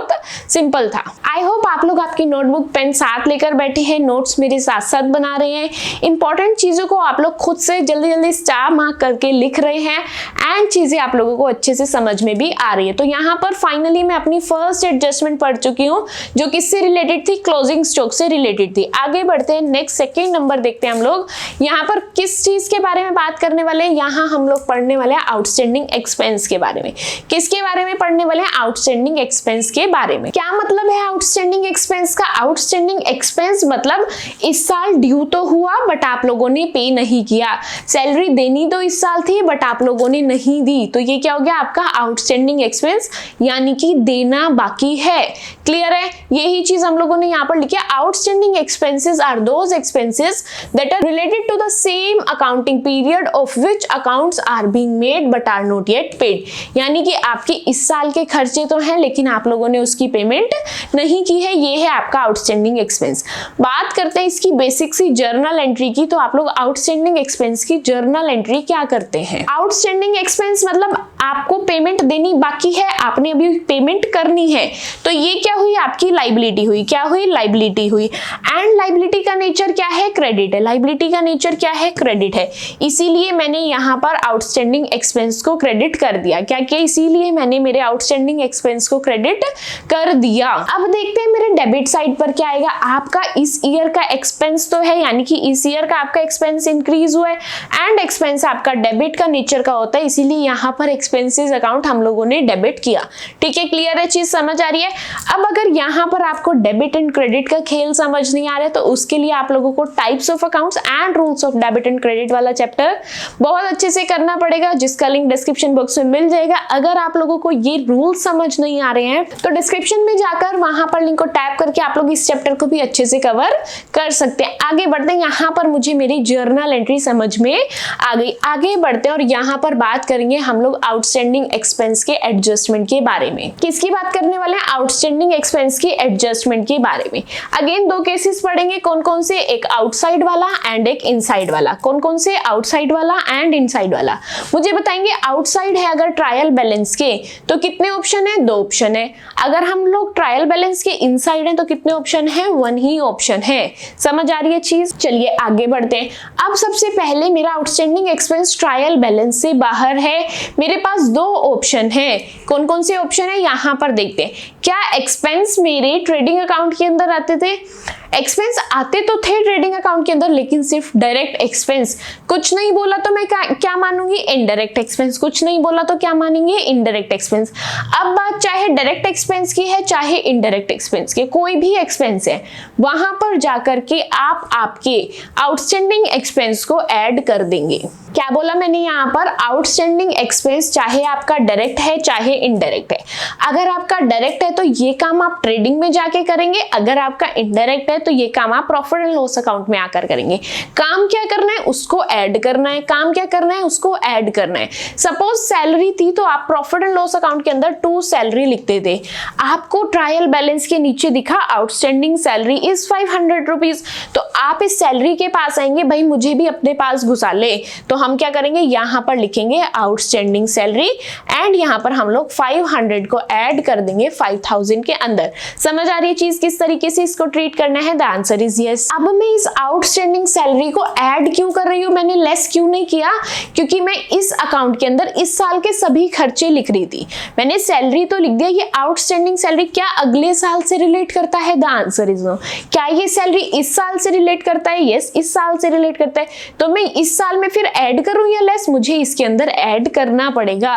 सिंपल था। आई होप आप लोग आपकी नोटबुक पेन साथ लेकर बैठे हैं, नोट्स मेरे साथ साथ बना रहे हैं, इंपॉर्टेंट चीजों को आप लोग खुद से जल्दी जल्दी स्टार मार्क करके लिख रहे हैं एंड चीजें आप लोगों को अच्छे से समझ में भी आ रही है। तो यहाँ पर फाइनली मैं अपनी फर्स्ट एडजस्टमेंट पढ़ चुकी हूँ, जो किससे रिलेटेड थी? क्लोजिंग स्टॉक से रिलेटेड थी। आगे बढ़ते हैं, नेक्स्ट सेकेंड नंबर देखते हैं हम लोग। यहाँ पर किस चीज के बारे में बात करने वाले हैं? यहाँ हम लोग पढ़ने वाले हैं आउटस्टैंडिंग एक्सपेंस के बारे में। किसके बारे में पढ़ने वाले हैं? आउटस्टैंडिंग एक्सपेंस के बारे में। क्या मतलब है आउटस्टैंडिंग एक्सपेंस का? आउटस्टैंडिंग एक्सपेंस मतलब इस साल ड्यू तो हुआ बट आप लोगों ने पे नहीं किया। सैलरी देनी तो इस साल थी बट आप लोगों ने नहीं दी, तो ये क्या हो गया? आपका आउटस्टैंडिंग एक्सपेंस, यानी कि देना बाकी है। क्लियर है? यही चीज हम लोगों ने यहाँ पर लिखी है। Outstanding expenses are those expenses that are related to the same accounting period of which accounts are being made but are not yet paid. यानी कि आपके इस साल के खर्चे तो हैं लेकिन आप लोगों ने उसकी पेमेंट नहीं की है, ये है आपका आउटस्टैंडिंग एक्सपेंस। बात करते हैं इसकी बेसिक सी जर्नल एंट्री की। तो आप लोग आउटस्टैंडिंग एक्सपेंस की जर्नल एंट्री क्या करते हैं? आउटस्टैंडिंग एक्सपेंस मतलब आपको पेमेंट देनी बाकी है, आपने अभी पेमेंट करनी है, तो ये क्या हुई? आपकी लाइबिलिटी हुई। क्या हुई? लाइबिलिटी हुई। एंड लाइबिलिटी का नेचर क्या है? क्रेडिट है। लाइबिलिटी का नेचर क्या है? क्रेडिट है। इसीलिए मैंने यहाँ पर आउटस्टैंडिंग एक्सपेंस को क्रेडिट कर दिया। क्या किया? इसीलिए मैंने मेरे आउटस्टैंडिंग एक्सपेंस को क्रेडिट कर दिया। अब देखते हैं मेरे डेबिट साइड पर क्या आएगा। आपका इस ईयर का एक्सपेंस तो है, यानी कि इस ईयर का आपका एक्सपेंस इंक्रीज हुआ है एंड एक्सपेंस आपका डेबिट का नेचर का होता है, इसीलिए यहाँ पर एक्सपेंसेस अकाउंट हम लोगों ने डेबिट किया। ठीक है, क्लियर है? चीज समझ आ रही है? अब अगर यहाँ पर आपको डेबिट एंड क्रेडिट का खेल समझ नहीं आ रहा है तो उसके लिए आप लोगों को types of accounts and rules of debit and credit वाला चैप्टर बहुत अच्छे से करना पड़ेगा, जिसका लिंक डिस्क्रिप्शन बॉक्स में मिल जाएगा। अगर आप लोगों को ये रूल्स समझ नहीं आ रहे हैं तो डिस्क्रिप्शन में जाकर वहां पर लिंक को टैप करके आप लोग इस चैप्टर को भी अच्छे से कवर कर सकते हैं। आगे बढ़ते हैं, यहाँ पर मुझे मेरी जर्नल एंट्री समझ में आ गई। आगे बढ़ते हैं और यहाँ पर बात करेंगे हम लोग आउटस्टैंडिंग एक्सपेंस के एडजस्टमेंट के बारे में। किसकी बात करने वाले हैं? आउटस्टैंडिंग एक्सपेंस की एडजस्टमेंट के बारे में। अगेन दो केसेस पढ़ेंगे, कौन कौन से? एक आउटसाइड वाला एंड एक इनसाइड वाला। कौन कौन से? आउटसाइड वाला एंड इनसाइड वाला। मुझे बताएंगे आउटसाइड है अगर ट्रायल बैलेंस के तो कितने ऑप्शन है? 2 ऑप्शन है। अगर हम लोग ट्रायल बैलेंस के इनसाइड है तो कितने ऑप्शन है? 1 ही ऑप्शन है। समझ आ रही है चीज? चलिए आगे बढ़ते हैं। अब सबसे पहले मेरा आउटस्टैंडिंग एक्सपेंस ट्रायल बैलेंस से बाहर है, मेरे पास 2 ऑप्शन है। कौन कौन से ऑप्शन है यहाँ पर देखते हैं। क्या एक्सपेंस मेरे ट्रेडिंग अकाउंट के अंदर आते थे? एक्सपेंस आते तो थे ट्रेडिंग अकाउंट के अंदर, लेकिन सिर्फ डायरेक्ट एक्सपेंस। कुछ नहीं बोला तो मैं क्या मानूंगी? Indirect expense. कुछ नहीं बोला तो क्या मानेंगे? Indirect expense. अब बात चाहे डायरेक्ट एक्सपेंस की है चाहे इनडायरेक्ट एक्सपेंस की, कोई भी एक्सपेंस है, वहां पर जाकर के आप आपके आउटस्टैंडिंग एक्सपेंस को ऐड कर देंगे। क्या बोला मैंने यहाँ पर? आउटस्टैंडिंग एक्सपेंस चाहे आपका डायरेक्ट है चाहे इनडायरेक्ट है। अगर आपका डायरेक्ट है तो ये काम आप ट्रेडिंग में जाके करेंगे, अगर आपका इनडायरेक्ट है तो ये काम आप प्रॉफिट एंड लॉस अकाउंट में आकर करेंगे। काम क्या करना है? उसको ऐड करना है। काम क्या करना है? उसको ऐड करना है। सपोज सैलरी थी तो आप प्रॉफिट एंड लॉस अकाउंट के अंदर 2 सैलरी लिखते थे, आपको ट्रायल बैलेंस के नीचे दिखा आउटस्टैंडिंग सैलरी इज 500 रुपीज, तो आप इस सैलरी के पास आएंगे, भाई मुझे भी अपने पास घुसा ले, तो हम क्या करेंगे? यहाँ पर लिखेंगे आउटस्टैंडिंग सैलरी एंड यहाँ पर हम लोग 500 को ऐड कर देंगे 5000 के अंदर। समझ आ रही है चीज किस तरीके से इसको ट्रीट करना है? The answer is yes. अब मैं इस आउटस्टैंडिंग सैलरी को ऐड क्यों कर रही हूँ? मैंने लेस क्यों नहीं किया? क्योंकि मैं इस अकाउंट के अंदर इस साल के सभी खर्चे लिख रही थी। मैंने सैलरी तो लिख दिया, ये आउटस्टैंडिंग सैलरी क्या अगले साल से रिलेट करता है? The answer is no. क्या ये सैलरी इस साल से रिलेट करता है? यस, इस साल से रिलेट करता है। तो मैं इस साल में फिर ऐड करूं या लेस? मुझे इसके अंदर ऐड करना पड़ेगा।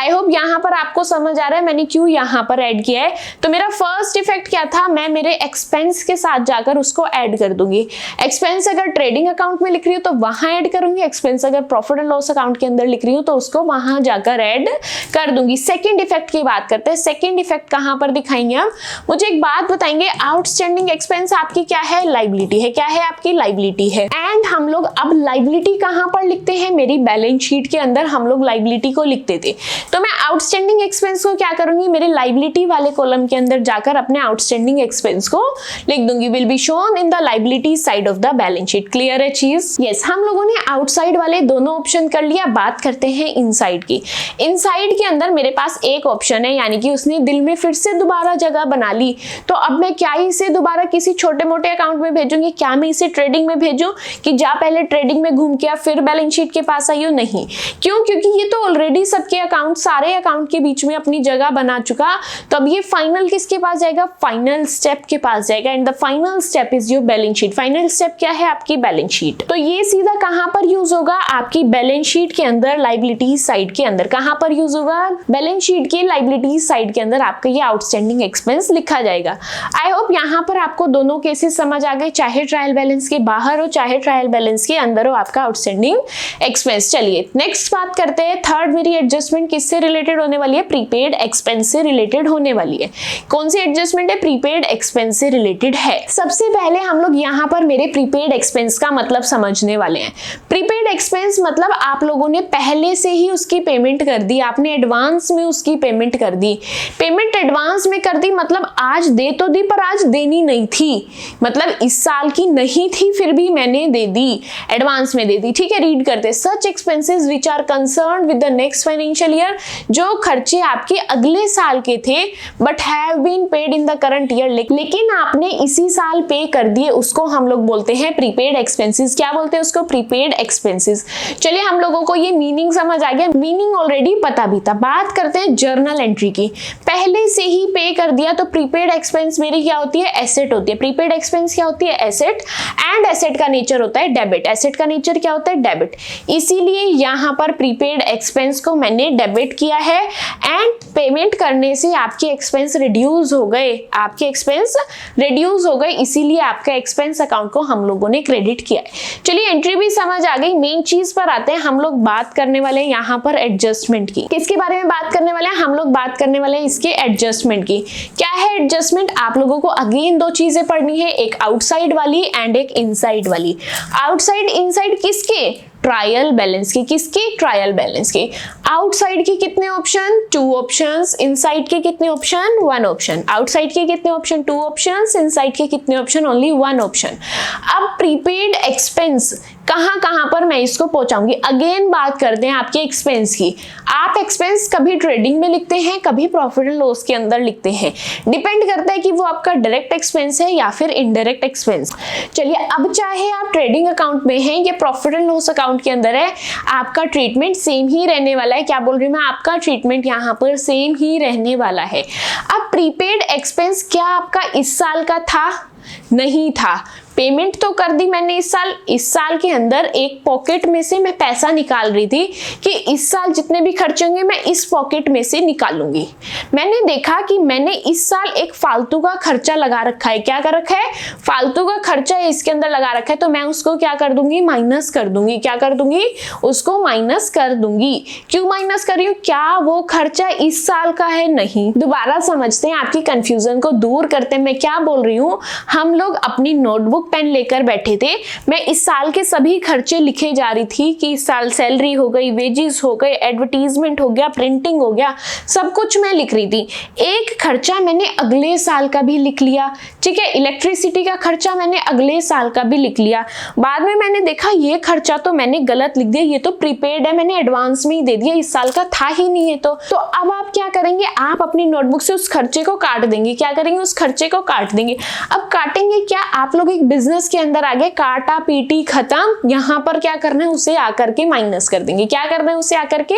आई होप यहाँ पर आपको समझ आ रहा है मैंने क्यों यहाँ पर ऐड किया है। तो मेरा फर्स्ट इफेक्ट क्या था? मैं मेरे एक्सपेंस के साथ जाकर उसको ऐड कर दूंगी। एक्सपेंस अगर ट्रेडिंग अकाउंट में लिख रही हूँ तो वहां ऐड करूंगी, एक्सपेंस अगर प्रॉफिट एंड लॉस अकाउंट के अंदर लिख रही हूँ तो उसको वहां जाकर ऐड कर दूंगी। सेकंड इफेक्ट की बात करते हैं। सेकंड इफेक्ट कहां पर दिखाएंगे हम? मुझे एक बात बताएंगे, आउटस्टैंडिंग एक्सपेंस आपकी क्या है? लायबिलिटी है। क्या है? आपकी लायबिलिटी है। एंड हम लोग अब लायबिलिटी कहां पर लिखते हैं? मेरी बैलेंस शीट के अंदर हम लोग लायबिलिटी को लिखते थे। तो मैं आउटस्टैंडिंग एक्सपेंस को क्या करूंगी? मेरे लायबिलिटी वाले कॉलम के अंदर जाकर अपने आउटस्टैंडिंग एक्सपेंस को लिख दूंगी। Will be shown in the liability side of the balance sheet. Clear है चीज? यस, हम लोगों ने आउटसाइड वाले दोनों ऑप्शन कर लिया। बात करते हैं इनसाइड की। इनसाइड के अंदर मेरे पास एक ऑप्शन है, यानी कि उसने दिल में फिर से दोबारा जगह बना ली। तो अब मैं क्या इसे दोबारा किसी छोटे मोटे अकाउंट में भेजूंगी? क्या मैं इसे ट्रेडिंग में भेजूं कि जा पहले ट्रेडिंग में घूम के फिर बैलेंस शीट के पास आई हो? नहीं। क्यों? क्योंकि ये तो ऑलरेडी सबके अकाउंट, सारे अकाउंट के बीच में अपनी जगह बना चुका। तो अब ये फाइनल किसके पास जाएगा? फाइनल स्टेप के पास जाएगा। And the final step is your balance sheet. Final step क्या है? आपकी बैलेंस शीट। तो ये सीधा कहां पर यूज होगा? आपकी बैलेंस शीट के अंदर, लायबिलिटी साइड के अंदर। कहां पर यूज होगा? बैलेंस शीट की लायबिलिटी साइड के अंदर आपका ये आउटस्टैंडिंग एक्सपेंस लिखा जाएगा। आई होप यहाँ पर आपको दोनों केसेस समझ आ गए, चाहे ट्रायल बैलेंस के बाहर हो चाहे ट्रायल बैलेंस के अंदर हो आपका आउटस्टैंडिंग एक्सपेंस। चलिए नेक्स्ट बात करते हैं। थर्ड मेरी एडजस्टमेंट किससे रिलेटेड होने वाली है? प्रीपेड एक्सपेंस से रिलेटेड होने वाली है। कौन सी एडजस्टमेंट है? प्रीपेड एक्सपेंस से रिलेटेड है। सबसे पहले हम लोग यहाँ पर मेरे प्रीपेड एक्सपेंस का मतलब समझने वाले हैं। प्रीपेड एक्सपेंस मतलब आप लोगों ने पहले से ही उसकी पेमेंट कर दी, आपने एडवांस में उसकी पेमेंट कर दी। पेमेंट एडवांस में कर दी मतलब आज दे तो दी पर आज देनी नहीं थी, मतलब इस साल की नहीं थी फिर भी मैंने दे दी, एडवांस में दे दी। ठीक है, रीड करते। Such expenses which are concern with the next financial year, जो खर्चे आपके अगले साल के थे but have been paid in the current year, लेकिन आपने इसी साल पे कर दिए, उसको हम लोग बोलते हैं प्रीपेड एक्सपेंसेस। क्या बोलते हैं उसको? Prepaid expenses. चलिए हम लोगों को ये मीनिंग समझ आ गया, मीनिंग ऑलरेडी पता भी था। बात करते हैं जर्नल एंट्री की। पहले से ही पे कर दिया तो प्रीपेड एक्सपेंस मेरी क्या होती है? एसेट होती है। प्रीपेड एक्सपेंस क्या होती है? एसेट। एंड एसेट का नेचर होता है डेबिट। एसेट का नेचर क्या होता है? डेबिट। इसीलिए यहाँ पर प्रीपेड एक्सपेंस को मैंने डेबिट किया है एंड पेमेंट करने से आपके एक्सपेंस रिड्यूस हो गए, आपके एक्सपेंस रिड्यूस हो गए, इसीलिए आपका एक्सपेंस अकाउंट को हम लोगों ने क्रेडिट किया है। चलिए एंट्री भी समझ आ गई, मेन चीज पर आते हैं। हम लोग बात करने वाले हैं यहाँ पर एडजस्टमेंट की। किसके बारे में बात करने वाले हैं? हम लोग बात करने वाले हैं इसके एडजस्टमेंट की। क्या है एडजस्टमेंट? आप लोगों को अगेन दो चीजें पढ़नी है, एक आउटसाइड वाली एंड एक इनसाइड वाली। आउटसाइड इनसाइड किसके? ट्रायल बैलेंस की। किसकी? ट्रायल बैलेंस की। आउटसाइड के कितने ऑप्शन? 2 ऑप्शंस। इनसाइड के कितने ऑप्शन? 1 ऑप्शन। आउटसाइड के कितने ऑप्शन? 2 ऑप्शंस। इनसाइड के कितने ऑप्शन? Only 1 option. अब प्रीपेड एक्सपेंस कहां पर मैं इसको पहुंचाऊंगी? अगेन बात करते हैं आपके एक्सपेंस की। आप एक्सपेंस कभी ट्रेडिंग में लिखते हैं, कभी प्रॉफिट एंड लॉस के अंदर लिखते हैं। डिपेंड करता है कि वो आपका डायरेक्ट एक्सपेंस है या फिर इनडायरेक्ट एक्सपेंस। चलिए अब चाहे आप ट्रेडिंग अकाउंट में हैं या प्रॉफिट एंड लॉस अकाउंट के अंदर है, आपका ट्रीटमेंट सेम ही रहने वाला है। क्या बोल रही हूँ मैं? आपका ट्रीटमेंट यहाँ पर सेम ही रहने वाला है। अब प्रीपेड एक्सपेंस क्या आपका इस साल का था? नहीं था। पेमेंट तो कर दी मैंने इस साल के अंदर एक पॉकेट में से मैं पैसा निकाल रही थी कि इस साल जितने भी खर्चे होंगे मैं इस पॉकेट में से निकालूंगी। मैंने देखा कि मैंने इस साल एक फालतू का खर्चा लगा रखा है। क्या कर रखा है? फालतू का खर्चा इसके अंदर लगा रखा है, तो मैं उसको क्या कर दूंगी? माइनस कर दूंगी। क्या कर दूंगी? उसको माइनस कर दूंगी। क्यों माइनस कर रही हूँ? क्या वो खर्चा इस साल का है? नहीं। दोबारा समझते हैं, आपकी कंफ्यूजन को दूर करते हैं। मैं क्या बोल रही हूँ, हम लोग अपनी नोटबुक पेन लेकर बैठे थे, मैं इस साल के सभी खर्चे लिखे जा रही थी कि इस साल सैलरी हो गई, वेजेस हो गए, एडवर्टीजमेंट हो गया, प्रिंटिंग हो गया, सब कुछ मैं लिख रही थी। एक खर्चा मैंने अगले साल का भी लिख लिया, ठीक है। इलेक्ट्रिसिटी का खर्चा मैंने अगले साल का भी लिख लिया। बाद में मैंने देखा ये खर्चा तो मैंने गलत लिख दिया, ये तो प्रीपेड है, मैंने एडवांस में ही दे दिया, इस साल का था ही नहीं है। तो अब आप क्या करेंगे? आप अपनी नोटबुक से उस खर्चे को काट देंगे। क्या करेंगे? उस खर्चे को काट देंगे। अब काटेंगे क्या? आप लोग एक बिजनेस के अंदर आगे, काटा पीटी खत्म। यहाँ पर क्या करना है? उसे आकर के माइनस कर देंगे। क्या करना है? उसे आकर के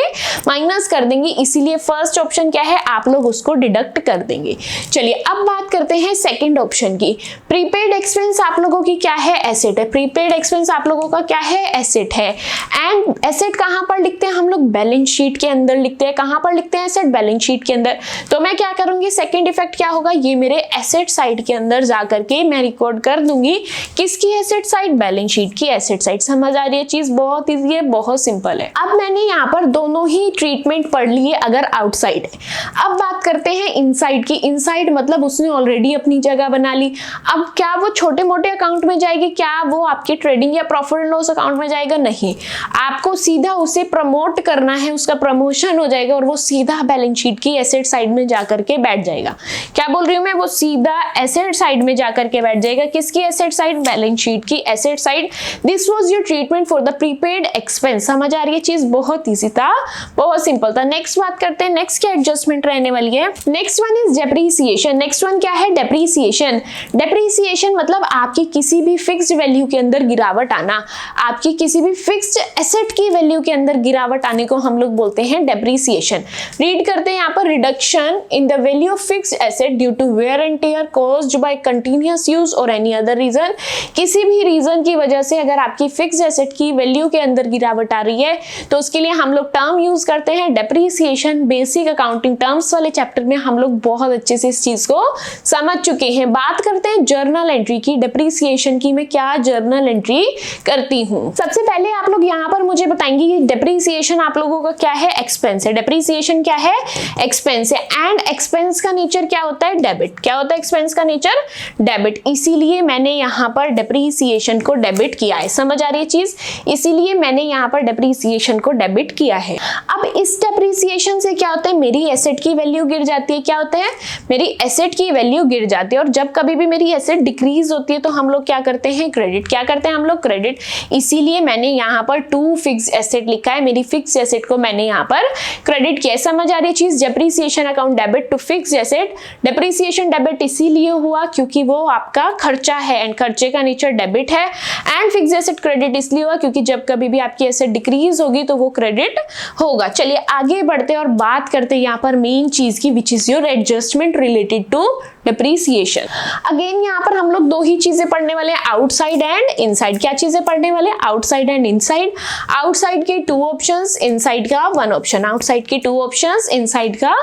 माइनस कर देंगे। इसीलिए फर्स्ट ऑप्शन क्या है? आप लोग उसको डिडक्ट कर देंगे। चलिए अब बात करते हैं सेकंड ऑप्शन की। प्रीपेड एक्सपेंस आप लोगों की क्या है? एसेट है। प्रीपेड एक्सपेंस आप लोगों का क्या है? एसेट है। एंड एसेट कहां पर लिखते हैं हम लोग? बैलेंस शीट के अंदर लिखते हैं। कहां पर लिखते हैं एसेट? बैलेंस शीट के अंदर। तो मैं क्या करूंगी? सेकंड इफेक्ट क्या होगा? ये मेरे एसेट साइड के अंदर जाकर के मैं रिकॉर्ड कर दूंगी। किसकी एसेट साइड? बैलेंस शीट की एसेट साइड। समझ आ रही है? चीज बहुत इजी है, बहुत सिंपल है। अब मैंने यहाँ पर दोनों ही ट्रीटमेंट पढ़ लिए अगर आउटसाइड है। अब बात करते हैं इनसाइड की। इनसाइड मतलब उसने ऑलरेडी अपनी जगह बना ली। अब क्या वो छोटे मोटे अकाउंट में जाएगी? क्या वो आपके ट्रेडिंग या प्रॉफिट एंड लॉस अकाउंट में जाएगा? नहीं। आपको सीधा उसे प्रमोट करना है, उसका प्रमोशन हो जाएगा और वो सीधा बैलेंस शीट की एसेट साइड में जाकर के बैठ जाएगा। क्या बोल रही हूँ मैं? वो सीधा एसेट साइड में जाकर के बैठ जाएगा। किसकी एसेट साइड? बैलेंस शीट की asset side. This was your treatment for the prepaid expense. समझ आ रही है? चीज बहुत इजी था, बहुत सिंपल था। नेक्स्ट बात करते हैं, नेक्स्ट क्या एडजस्टमेंट रहने वाली है। Next one is depreciation. Next one क्या है? डेप्रीसिएशन। डेप्रीसिएशन मतलब आपकी किसी भी फिक्स्ड वैल्यू के अंदर गिरावट आना, आपकी किसी भी फिक्स्ड एसेट की वैल्यू के अंदर गिरावट आने को हम लोग बोलते हैं डेप्रीसिएशन। रीड करते हैं यहाँ पर, reduction in the value of fixed asset due to wear and tear caused by continuous use और एनी अदर रीजन। किसी भी रीजन की वजह से अगर आपकी फिक्स्ड एसेट की वैल्यू के अंदर गिरावट आ रही है तो उसके लिए हम लोग टर्म यूज करते हैं डेप्रीसिएशन। बेसिक अकाउंटिंग टर्म्स वाले चैप्टर में हम लोग बहुत अच्छे से इस चीज को समझ चुके हैं। बात करते हैं जर्नल एंट्री की। डेप्रीसिएशन की मैं क्या जर्नल एंट्री करती हूँ? सबसे पहले आप लोग यहाँ पर मुझे बताएंगे कि डेप्रीसिएशन आप लोगों का क्या है? एक्सपेंस है। डेप्रीसिएशन क्या है? एक्सपेंस है। एंड एक्सपेंस का नेचर क्या होता है? डेबिट। क्या होता है एक्सपेंस का नेचर? डेबिट। इसीलिए मैंने यहाँ पर डेप्रीसिएशन को डेबिट किया है। समझ आ रही है चीज? इसीलिए मैंने यहाँ पर डेप्रीसिएशन को डेबिट किया है। अब इस डेप्रीसिएशन से क्या होता है? मेरी एसेट की वैल्यू गिर जाती है। क्या होता है? मेरी एसेट की वैल्यू गिर जाती है। और जब कभी भी मेरी एसेट डिक्रीज होती है तो हम लोग क्या करते हैं? क्रेडिट। क्या करते हैं हम लोग? क्रेडिट। इसीलिए मैंने यहाँ पर 2 फिक्स एसेट लिखा है। मेरी फिक्स एसेट को मैंने यहाँ पर क्रेडिट किया है। समझ आ रही है चीज? Depreciation account debit to fix asset. Depreciation debit इसीलिए हुआ क्योंकि वो आपका खर्चा है एंड खर्चे का नेचर डेबिट है, एंड फिक्स एसेट क्रेडिट इसलिए हुआ क्योंकि जब कभी भी आपकी एसेट डिक्रीज होगी तो वो क्रेडिट होगा। चलिए आगे बढ़ते और बात करते हैं यहाँ पर मेन चीज की, which is your adjustment related to depreciation. Again यहाँ पर हम लोग दो ही चीजें पढ़ने वाले हैं, आउटसाइड एंड इनसाइड। क्या चीजें पढ़ने वाले? Outside and inside. आउटसाइड के 2 ऑप्शंस, इनसाइड का 1 ऑप्शन। आउटसाइड के 2 ऑप्शंस, इनसाइड का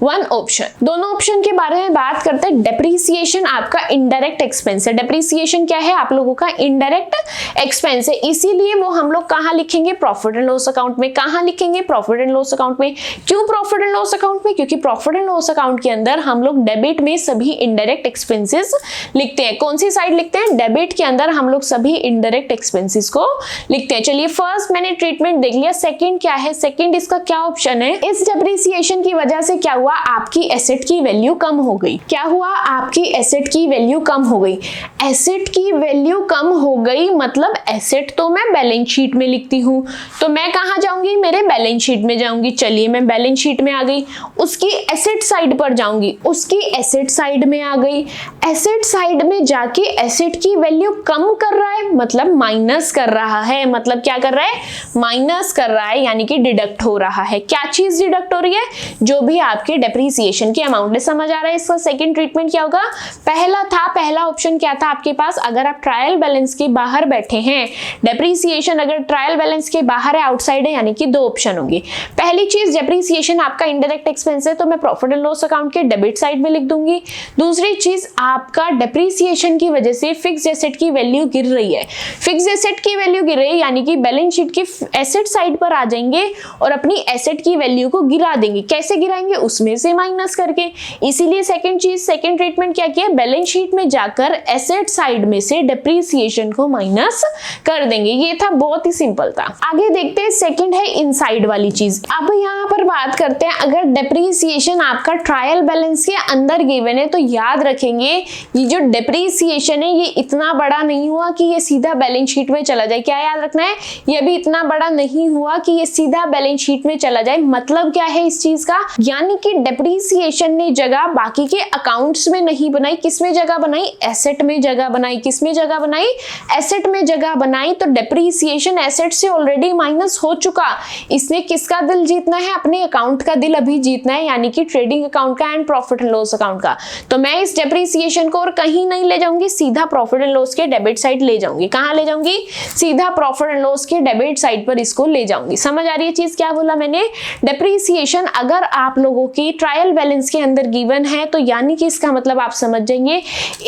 1 ऑप्शन। दोनों ऑप्शन के बारे में बात करते हैं। डेप्रीसिएशन आपका इनडायरेक्ट एक्सपेंस है। डेप्रीसिएशन क्या है? आप लोगों का इनडायरेक्ट एक्सपेंस है, इसीलिए वो हम लोग कहाँ लिखेंगे? प्रॉफिट एंड लॉस अकाउंट में। कहाँ लिखेंगे? प्रॉफिट एंड लॉस अकाउंट में। क्यों प्रॉफिट एंड लॉस अकाउंट में? क्योंकि प्रॉफिट एंड लॉस अकाउंट के अंदर हम लोग डेबिट में सभी इनडायरेक्ट एक्सपेंसेस लिखते हैं। कौन सी साइड लिखते हैं? डेबिट के अंदर हम लोग सभी इनडायरेक्ट एक्सपेंसेस को लिखते हैं। चलिए फर्स्ट मैंने ट्रीटमेंट देख लिया, सेकंड क्या है? सेकंड इसका क्या ऑप्शन है? इस डेप्रिसिएशन की वजह से क्या हुआ? आपकी एसेट की वैल्यू कम हो गई। क्या हुआ? आपकी एसेट की वैल्यू कम हो गई। एसेट की वैल्यू कम हो गई मतलब एसेट तो मैं बैलेंस शीट में लिखती हूँ, तो मैं कहाँ जाऊंगी? मेरे बैलेंस शीट में जाऊंगी। चलिए मैं बैलेंस शीट में आ गई, उसकी एसेट साइड पर जाऊंगी, उसकी एसेट साइड में आ गई। एसेट साइड में जाके एसेट की वैल्यू कम कर रहा है मतलब माइनस कर रहा है। मतलब क्या कर रहा है? माइनस कर रहा है, यानी कि डिडक्ट हो रहा है। क्या चीज डिडक्ट हो रही है? जो भी आपके डेप्रिसिएशन की अमाउंट है। समझ आ रहा है? इसका सेकंड ट्रीटमेंट क्या होगा? पहला ऑप्शन क्या था आपके पास? अगर आप ट्रायल बैलेंस के बाहर बैठे हैं, डेप्रिसिएशन अगर ट्रायल बैलेंस के बाहर है, आउटसाइड है, यानी कि 2 ऑप्शन होंगे। पहली चीज डेप्रिसिएशन आपका इनडायरेक्ट एक्सपेंस है, तो मैं प्रॉफिट एंड लॉस अकाउंट के डेबिट साइड में लिख दूंगी। दूसरी चीज, आपका डेप्रिसिएशन की वजह से फिक्स्ड एसेट की वैल्यू गिर रही है। फिक्स्ड एसेट की वैल्यू गिर रही है यानी कि बैलेंस शीट की एसेट साइड पर आ जाएंगे और अपनी एसेट की वैल्यू को गिरा देंगे। कैसे गिराएंगे? उसमें से माइनस करके। इसीलिए सेकंड ट्रीटमेंट क्या किया? बैलेंस शीट में जाकर एसेट साइड में से डेप्रिसिएशन को माइनस कर देंगे। ये था, बहुत ही सिंपल था। आगे देखते हैं, सेकंड है इनसाइड वाली चीज। अब यहाँ पर बात करते हैं, अगर डेप्रिसिएशन आपका ट्रायल बैलेंस के अंदर गिवन है तो याद रखेंगे ये जो डेप्रिसिएशन है ये इतना बड़ा नहीं हुआ कि ये सीधा बैलेंस शीट में चला जाए। क्या याद रखना है? ये भी इतना बड़ा नहीं हुआ कि ये सीधा बैलेंस शीट में चला जाए। मतलब क्या है इस चीज का? यानी कि डेप्रिसिएशन ने जगह बाकी के अकाउंट्स में नहीं बनाई। किस में जगह बनाई? एसेट में जगह बनाई। किस में जगह बनाई? एसेट में जगह बनाई। तो डेप्रिसिएशन एसेट से ऑलरेडी माइनस हो चुका। इसने किसका दिल जीतना है? अपने अकाउंट का दिल अभी जीतना है, यानी कि ट्रेडिंग अकाउंट का and profit and loss account का। तो मैं इस डेप्रिसिएशन को और कहीं नहीं ले जाऊंगी, सीधा प्रॉफिट एंड लॉस के डेबिट साइड ले जाऊंगी। कहां ले जाऊंगी? सीधा प्रॉफिट एंड लॉस के डेबिट साइड पर इसको ले जाऊंगी। समझ आ रही है चीज? क्या बोला मैंने? डेप्रिसिएशन अगर आप लोगों की ट्रायल बैलेंस के अंदर गिवन है तो यानी कि इसका मतलब आप समझ जाएंगे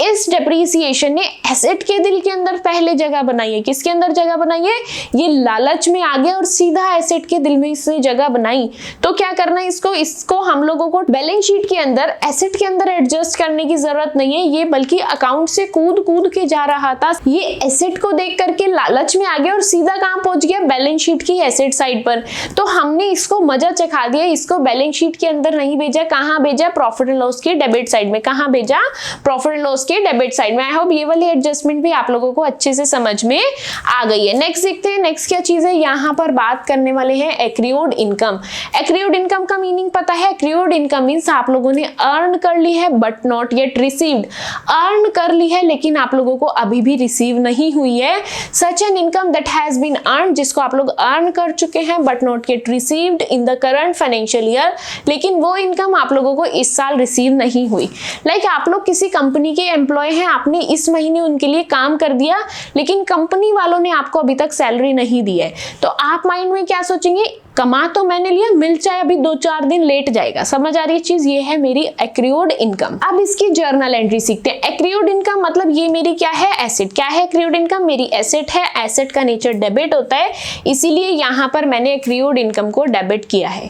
इस डेप्रिसिएशन ने एसेट के दिल के अंदर पहले जगह बनाई है। किसके अंदर जगह बनाई है? ये लालच में आ गया और सीधा एसेट के दिल में इसने जगह बनाई। तो क्या करना है इसको हम लोगों को बैलेंस शीट के अंदर एसेट के अंदर एडजस्ट करने की जरूरत नहीं है। ये बल्कि अकाउंट से कूद के जा रहा था, ये एसेट को देख करके लालच में आ गया और सीधा कहां पहुंच गया? बैलेंस शीट की एसेट साइड पर। तो हमने इसको मजा चखा दिया, इसको बैलेंस शीट के अंदर नहीं भेजा। कहां भेजा? प्रॉफिट एंड लॉस की डेबिट साइड में। कहां भेजा? प्रॉफिट एंड लॉस के डेबिट साइड में। आई होप ये वाली एडजस्टमेंट भी आप लोगों को अच्छे से समझ में आ गई है। नेक्स्ट देखते हैं, नेक्स्ट क्या चीज है। यहाँ पर बात करने वाले हैं एक्रियोड इनकम। एक्रियोड इनकम का मीनिंग पता है? एक्रियोड इनकम मींस आप लोगों ने अर्न कर ली है but not yet received. Earn कर ली है लेकिन आप लोगों को अभी भी रिसीव नहीं हुई है। Such an income that has been earn, जिसको आप लोग अर्न कर चुके हैं but not yet received in the current financial year, लेकिन वो इनकम आप लोगों को इस साल रिसीव नहीं हुई। लाइक आप लोग किसी कंपनी के एम्प्लॉय हैं, आपने इस महीने उनके लिए काम कर दिया लेकिन कंपनी वालों ने आपको अभी तक सैलरी नहीं दी है, तो आप माइंड में क्या सोचेंगे? कमा तो मैंने लिया, मिल चाहे अभी 2-4 दिन लेट जाएगा। समझ आ रही है चीज? ये है मेरी एक्रियोड इनकम। अब इसकी जर्नल एंट्री सीखते हैं। एक्रियोड इनकम मतलब ये मेरी क्या है? एसेट। क्या है एक्रियोड इनकम? मेरी एसेट है। एसेट का नेचर डेबिट होता है, इसीलिए यहाँ पर मैंने एक्रियोड इनकम को डेबिट किया है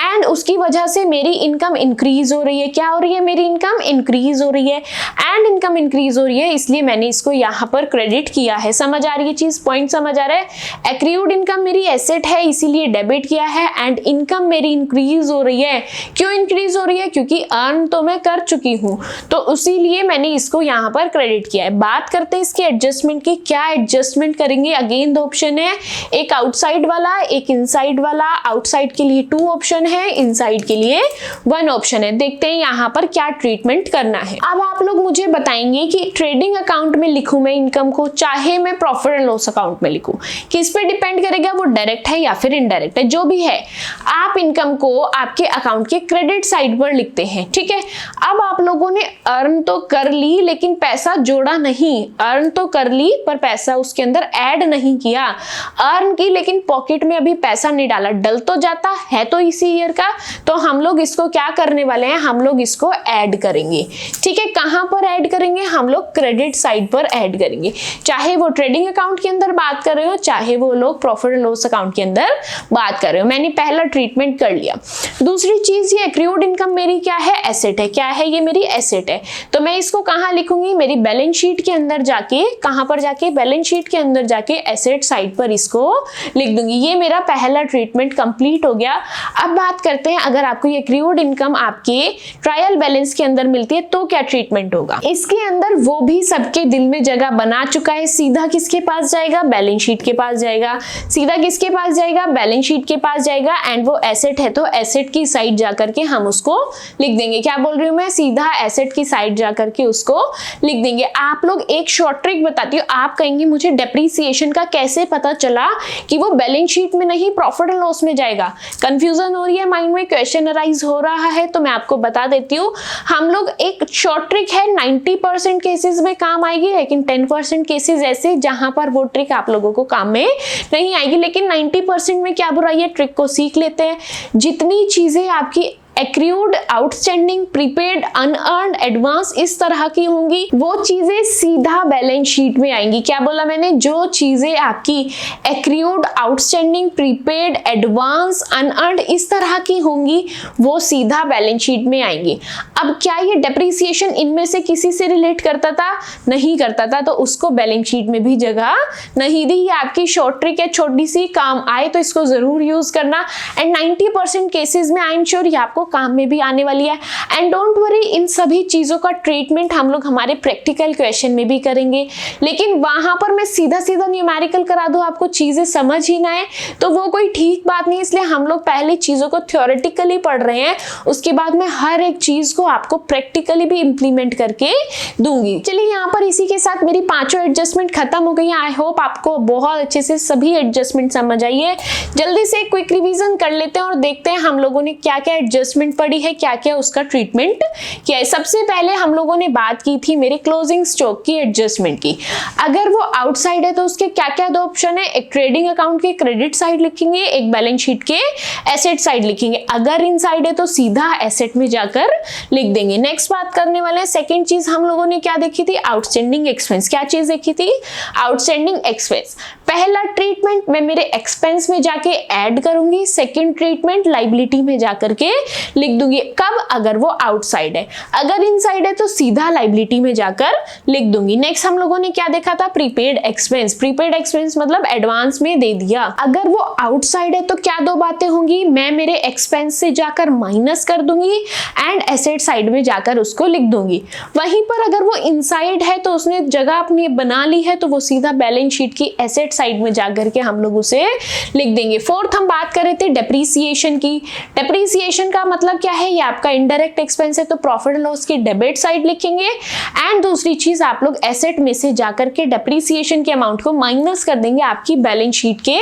एंड उसकी वजह से मेरी इनकम इंक्रीज हो रही है। क्या हो रही है? मेरी इनकम इंक्रीज हो रही है एंड इनकम इंक्रीज हो रही है, इसलिए मैंने इसको यहाँ पर क्रेडिट किया है। समझ आ रही है चीज? पॉइंट समझ आ रहा है? एक्रियोड इनकम मेरी एसेट है इसीलिए डेबिट किया है एंड इनकम मेरी इंक्रीज हो रही है। क्यों इंक्रीज हो रही है? क्योंकि अर्न तो मैं कर चुकी हूं, तो उसीलिए मैंने इसको यहां पर क्रेडिट किया है। बात करते हैं इसके एडजस्टमेंट की। क्या एडजस्टमेंट करेंगे? अगेन 2 ऑप्शन है, एक आउटसाइड वाला, एक इनसाइड वाला। आउटसाइड के लिए 2 ऑप्शन है, इनसाइड के लिए 1 ऑप्शन है। देखते हैं यहां पर क्या ट्रीटमेंट करना है। अब आप लोग मुझे बताएंगे कि ट्रेडिंग अकाउंट में लिखूं मैं इनकम को, चाहे मैं प्रॉफिट एंड लॉस अकाउंट में लिखूं, किस पे डिपेंड करेगा, वो डायरेक्ट है या फिर इनडायरेक्ट है, जो भी है आप इनकम को आपके अकाउंट के क्रेडिट साइड पर लिखते हैं। ठीक है, अब आप लोगों ने अर्न तो कर ली लेकिन पैसा जोड़ा नहीं, अर्न तो कर ली पर पैसा उसके अंदर ऐड नहीं किया, अर्न की लेकिन पॉकेट में अभी पैसा नहीं डाला, डल तो जाता है तो इसी ईयर का, तो हम लोग इसको क्या करने वाले हैं, हम लोग इसको ऐड करेंगे। ठीक है, कहां पर ऐड करेंगे, हम लोग क्रेडिट साइड पर ऐड करेंगे, चाहे वो ट्रेडिंग अकाउंट के अंदर बात कर रहे हो, चाहे वो लोग प्रॉफिट एंड लॉस अकाउंट के अंदर बात कर रहे हो। मैंने पहला ट्रीटमेंट कर लिया। दूसरी चीज, ये एक्रूड इनकम मेरी क्या है, एसेट है। क्या है, ये मेरी एसेट है, तो मैं इसको कहां लिखूंगी, मेरी बैलेंस शीट के अंदर जाके, कहां पर जाके, बैलेंस शीट के अंदर जाके एसेट साइड पर इसको लिख दूंगी। ये मेरा पहला ट्रीटमेंट कंप्लीट हो गया। अब बात करते हैं, अगर आपको ये एक्रूड इनकम आपके ट्रायल बैलेंस के अंदर मिलती है तो क्या ट्रीटमेंट होगा। इसके अंदर वो भी सबके दिल में जगह बना चुका है, सीधा किसके पास जाएगा, बैलेंस शीट के पास जाएगा, सीधा किसके पास जाएगा, बैलेंस शीट के पास जाएगा, एंड वो एसेट है तो एसेट की साइड जाकर के हम उसको लिख देंगे। क्या बोल रही हूं मैं, सीधा एसेट की साइड जाकर के उसको लिख देंगे। आप लोग एक शॉर्ट ट्रिक बताती हूँ, आप कहेंगे मुझे डेप्रीसिएशन का कैसे पता चला कि वो बैलेंस शीट में नहीं प्रॉफिट एंड लॉस में जाएगा, कंफ्यूजन हो रही है, माइंड में क्वेश्चन अराइज हो रहा है, तो मैं आपको बता देती हूँ। हम लोग एक शॉर्ट ट्रिक है, 90% केसेस में काम आएगी, लेकिन 10% केसेस ऐसे जहां पर वो ट्रिक आप लोगों को काम में नहीं आएगी, लेकिन 90% में क्या बुराई है, ट्रिक को सीख लेते हैं। जितनी चीजें आपकी accrued, outstanding, prepaid, unearned, advance इस तरह की होंगी, वो चीजें सीधा बैलेंस शीट में आएंगी। क्या बोला मैंने, जो चीजें आपकी accrued, outstanding, prepaid, advance, unearned इस तरह की होंगी वो सीधा बैलेंस शीट में आएंगी। अब क्या ये डेप्रीसिएशन इनमें से किसी से रिलेट करता था, नहीं करता था, तो उसको बैलेंस शीट में भी जगह नहीं दी। ये आपकी शॉर्ट ट्रिक है, छोटी सी, काम आए तो इसको जरूर यूज करना। एंड 90% केसेस में आई एम श्योर ये आपको काम में भी आने वाली है। एंड डोंट वरी, इन सभी चीजों का ट्रीटमेंट हम लोग हमारे प्रैक्टिकल क्वेश्चन में भी करेंगे, लेकिन वहां पर मैं सीधा सीधा न्यूमेरिकल करा दूं, आपको चीजें समझ ही ना आए तो वो कोई ठीक बात नहीं। इसलिए हम लोग पहले चीजों को थ्योरेटिकली पढ़ रहे हैं, उसके बाद मैं हर एक चीज को आपको प्रैक्टिकली भी इंप्लीमेंट करके दूंगी। चलिए, यहाँ पर इसी के साथ मेरी 5 एडजस्टमेंट खत्म हो गई। आई होप आपको बहुत अच्छे से सभी एडजस्टमेंट समझ आई है। जल्दी से क्विक रिवीजन कर लेते हैं और देखते हैं हम लोगों ने क्या क्या एडजस्टमेंट पड़ी है, क्या क्या उसका ट्रीटमेंट किया है। सबसे पहले हम लोगों ने बात की थी मेरे क्लोजिंग स्टॉक की एडजस्टमेंट की। अगर वो आउटसाइड है तो उसके क्या क्या 2 ऑप्शन है, एक ट्रेडिंग अकाउंट के क्रेडिट साइड लिखेंगे, एक बैलेंस शीट के एसेट साइड लिखेंगे। अगर इनसाइड है तो सीधा एसेट में जाकर लिख देंगे। नेक्स्ट बात करने वाले हैं, सेकेंड चीज हम लोगों ने क्या देखी थी, आउटस्टैंडिंग एक्सपेंस। क्या चीज देखी थी, आउटस्टैंडिंग एक्सपेंस। पहला ट्रीटमेंट मैं मेरे एक्सपेंस में जाके ऐड करूंगी, सेकेंड ट्रीटमेंट लाइबिलिटी में जाकर के लिख दूंगी। कब, अगर वो आउटसाइड है, अगर इनसाइड है तो सीधा लाइबिलिटी में जाकर लिख दूंगी। नेक्स्ट हम लोगों ने क्या देखा था, प्रीपेड एक्सपेंस। प्रीपेड एक्सपेंस मतलब एडवांस में दे दिया। अगर वो आउटसाइड है तो क्या 2 बातें होंगी, मैं मेरे एक्सपेंस से जाकर माइनस कर दूंगी एंड एसेट साइड में जाकर उसको लिख दूंगी। वहीं पर अगर वो इनसाइड है तो उसने जगह अपनी बना ली है तो वो सीधा बैलेंस शीट की एसेट साइड में जाकर के हम लोग उसे लिख देंगे। फोर्थ हम बात कर रहे थे डेप्रीसिएशन की। डेप्रीसिएशन का मतलब क्या है, ये आपका इनडायरेक्ट एक्सपेंस है तो प्रॉफिट एंड लॉस की डेबिट साइड लिखेंगे। एंड दूसरी चीज, आप लोग एसेट में से जाकर के डेप्रीसिएशन के अमाउंट को माइनस कर देंगे आपकी बैलेंस शीट के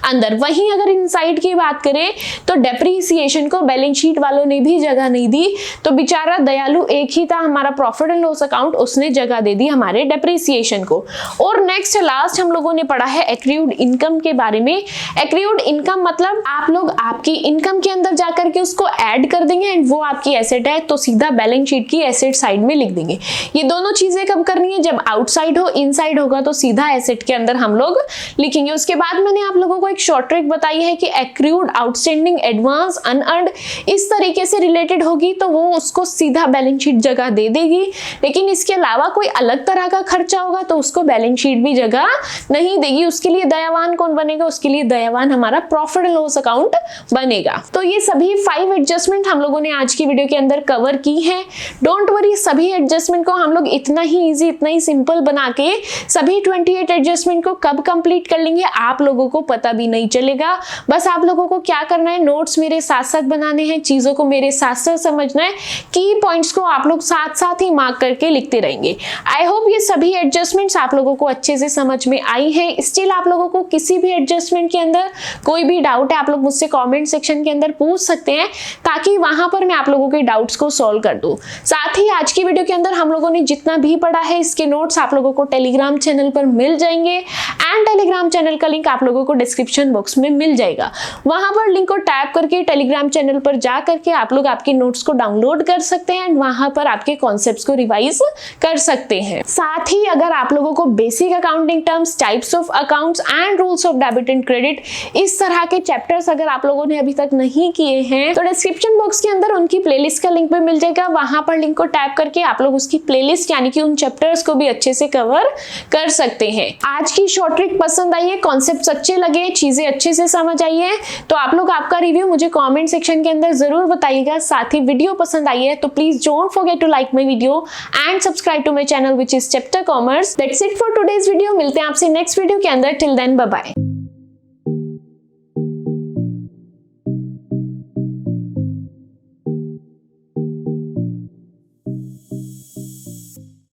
अंदर। वहीं अगर इनसाइड की बात करें तो डेप्रीसिएशन को बैलेंस शीट वालों ने भी जगह नहीं दी, तो बेचारा दयालु एक ही था हमारा प्रॉफिट एंड लॉस अकाउंट, उसने जगह दे दी हमारे डेप्रीसिएशन को। और नेक्स्ट लास्ट हम लोगों ने पढ़ा है एक्रूड इनकम के बारे में। एक्रूड इनकम मतलब आप लोग आपकी इनकम के अंदर जाकर के उसको ऐड कर देंगे एंड वो आपकी एसेट है तो सीधा बैलेंस शीट की एसेट साइड में लिख देंगे। ये दोनों चीजें कब करनी है, जब आउटसाइड हो, इनसाइड होगा तो सीधा एसेट के अंदर हम लोग लिखेंगे। उसके बाद मैंने आप लोगों को एक शॉर्ट ट्रिक बताई है कि एक्रूड, आउटस्टैंडिंग, एडवांस, अनअर्न्ड इस तरीके से रिलेटेड होगी तो वो उसको सीधा बैलेंस शीट जगह दे देगी। लेकिन इसके अलावा कोई अलग तरह का खर्चा होगा तो उसको बैलेंस शीट भी जगह नहीं देगी। उसके लिए दयावान कौन बनेगा, उसके लिए दयावान हमारा प्रॉफिट एंड लॉस अकाउंट बनेगा। तो ये सभी 5 एडजस्टमेंट एडजस्टमेंट हम लोगों ने आज की वीडियो के अंदर कवर की है। डोंट वरी, सभी एडजस्टमेंट को हम लोग इतना ही इजी, इतना ही सिंपल बना के सभी 28 एडजस्टमेंट को कब कंप्लीट कर लेंगे आप लोगों को पता भी नहीं चलेगा। बस आप लोगों को क्या करना है, नोट्स मेरे साथ साथ बनाने हैं, चीजों को मेरे साथ साथ समझना है, की पॉइंट्स को आप लोग साथ साथ ही मार्क करके लिखते रहेंगे। आई होप ये सभी एडजस्टमेंट्स आप लोगों को अच्छे से समझ में आई है। स्टिल आप लोगों को किसी भी एडजस्टमेंट के अंदर कोई भी डाउट है, आप लोग मुझसे कमेंट सेक्शन के अंदर पूछ सकते हैं, ताकि वहां पर मैं आप लोगों के डाउट्स को सॉल्व कर दूं। साथ ही आज की वीडियो के अंदर हम लोगों ने जितना भी पढ़ा है, इसके नोट्स आप लोगों को टेलीग्राम चैनल पर मिल जाएंगे एंड टेलीग्राम चैनल का लिंक आप लोगों को डिस्क्रिप्शन बॉक्स में मिल जाएगा। वहां पर लिंक को टैप करके टेलीग्राम चैनल पर जा करके आप लोग आपके नोट्स को डाउनलोड कर सकते हैं एंड वहां पर आपके कॉन्सेप्ट्स को रिवाइज कर सकते हैं। साथ ही अगर आप लोगों को basic accounting terms, types of accounts and rules of debit and credit, इस तरह के चैप्टर्स अगर आप लोगों ने अभी तक नहीं किए हैं तो डिस्क्रिप्शन बॉक्स के अंदर उनकी प्लेलिस्ट का लिंक भी मिल जाएगा। वहां पर लिंक को टैप करके आप लोग उसकी प्लेलिस्ट यानी कि उन चैप्टर्स को भी अच्छे से कवर कर सकते हैं। आज की शॉर्ट ट्रिक पसंद आई है, कॉन्सेप्ट्स अच्छे लगे, चीजें अच्छे से समझ आई है तो आप लोग आपका रिव्यू मुझे कमेंट सेक्शन के अंदर जरूर बताइएगा। साथ ही वीडियो पसंद आई है तो please don't forget to like my video and subscribe to my channel which is Chapter Commerce. That's it for today's video. मिलते हैं आपसे नेक्स्ट वीडियो के अंदर। Till then bye bye.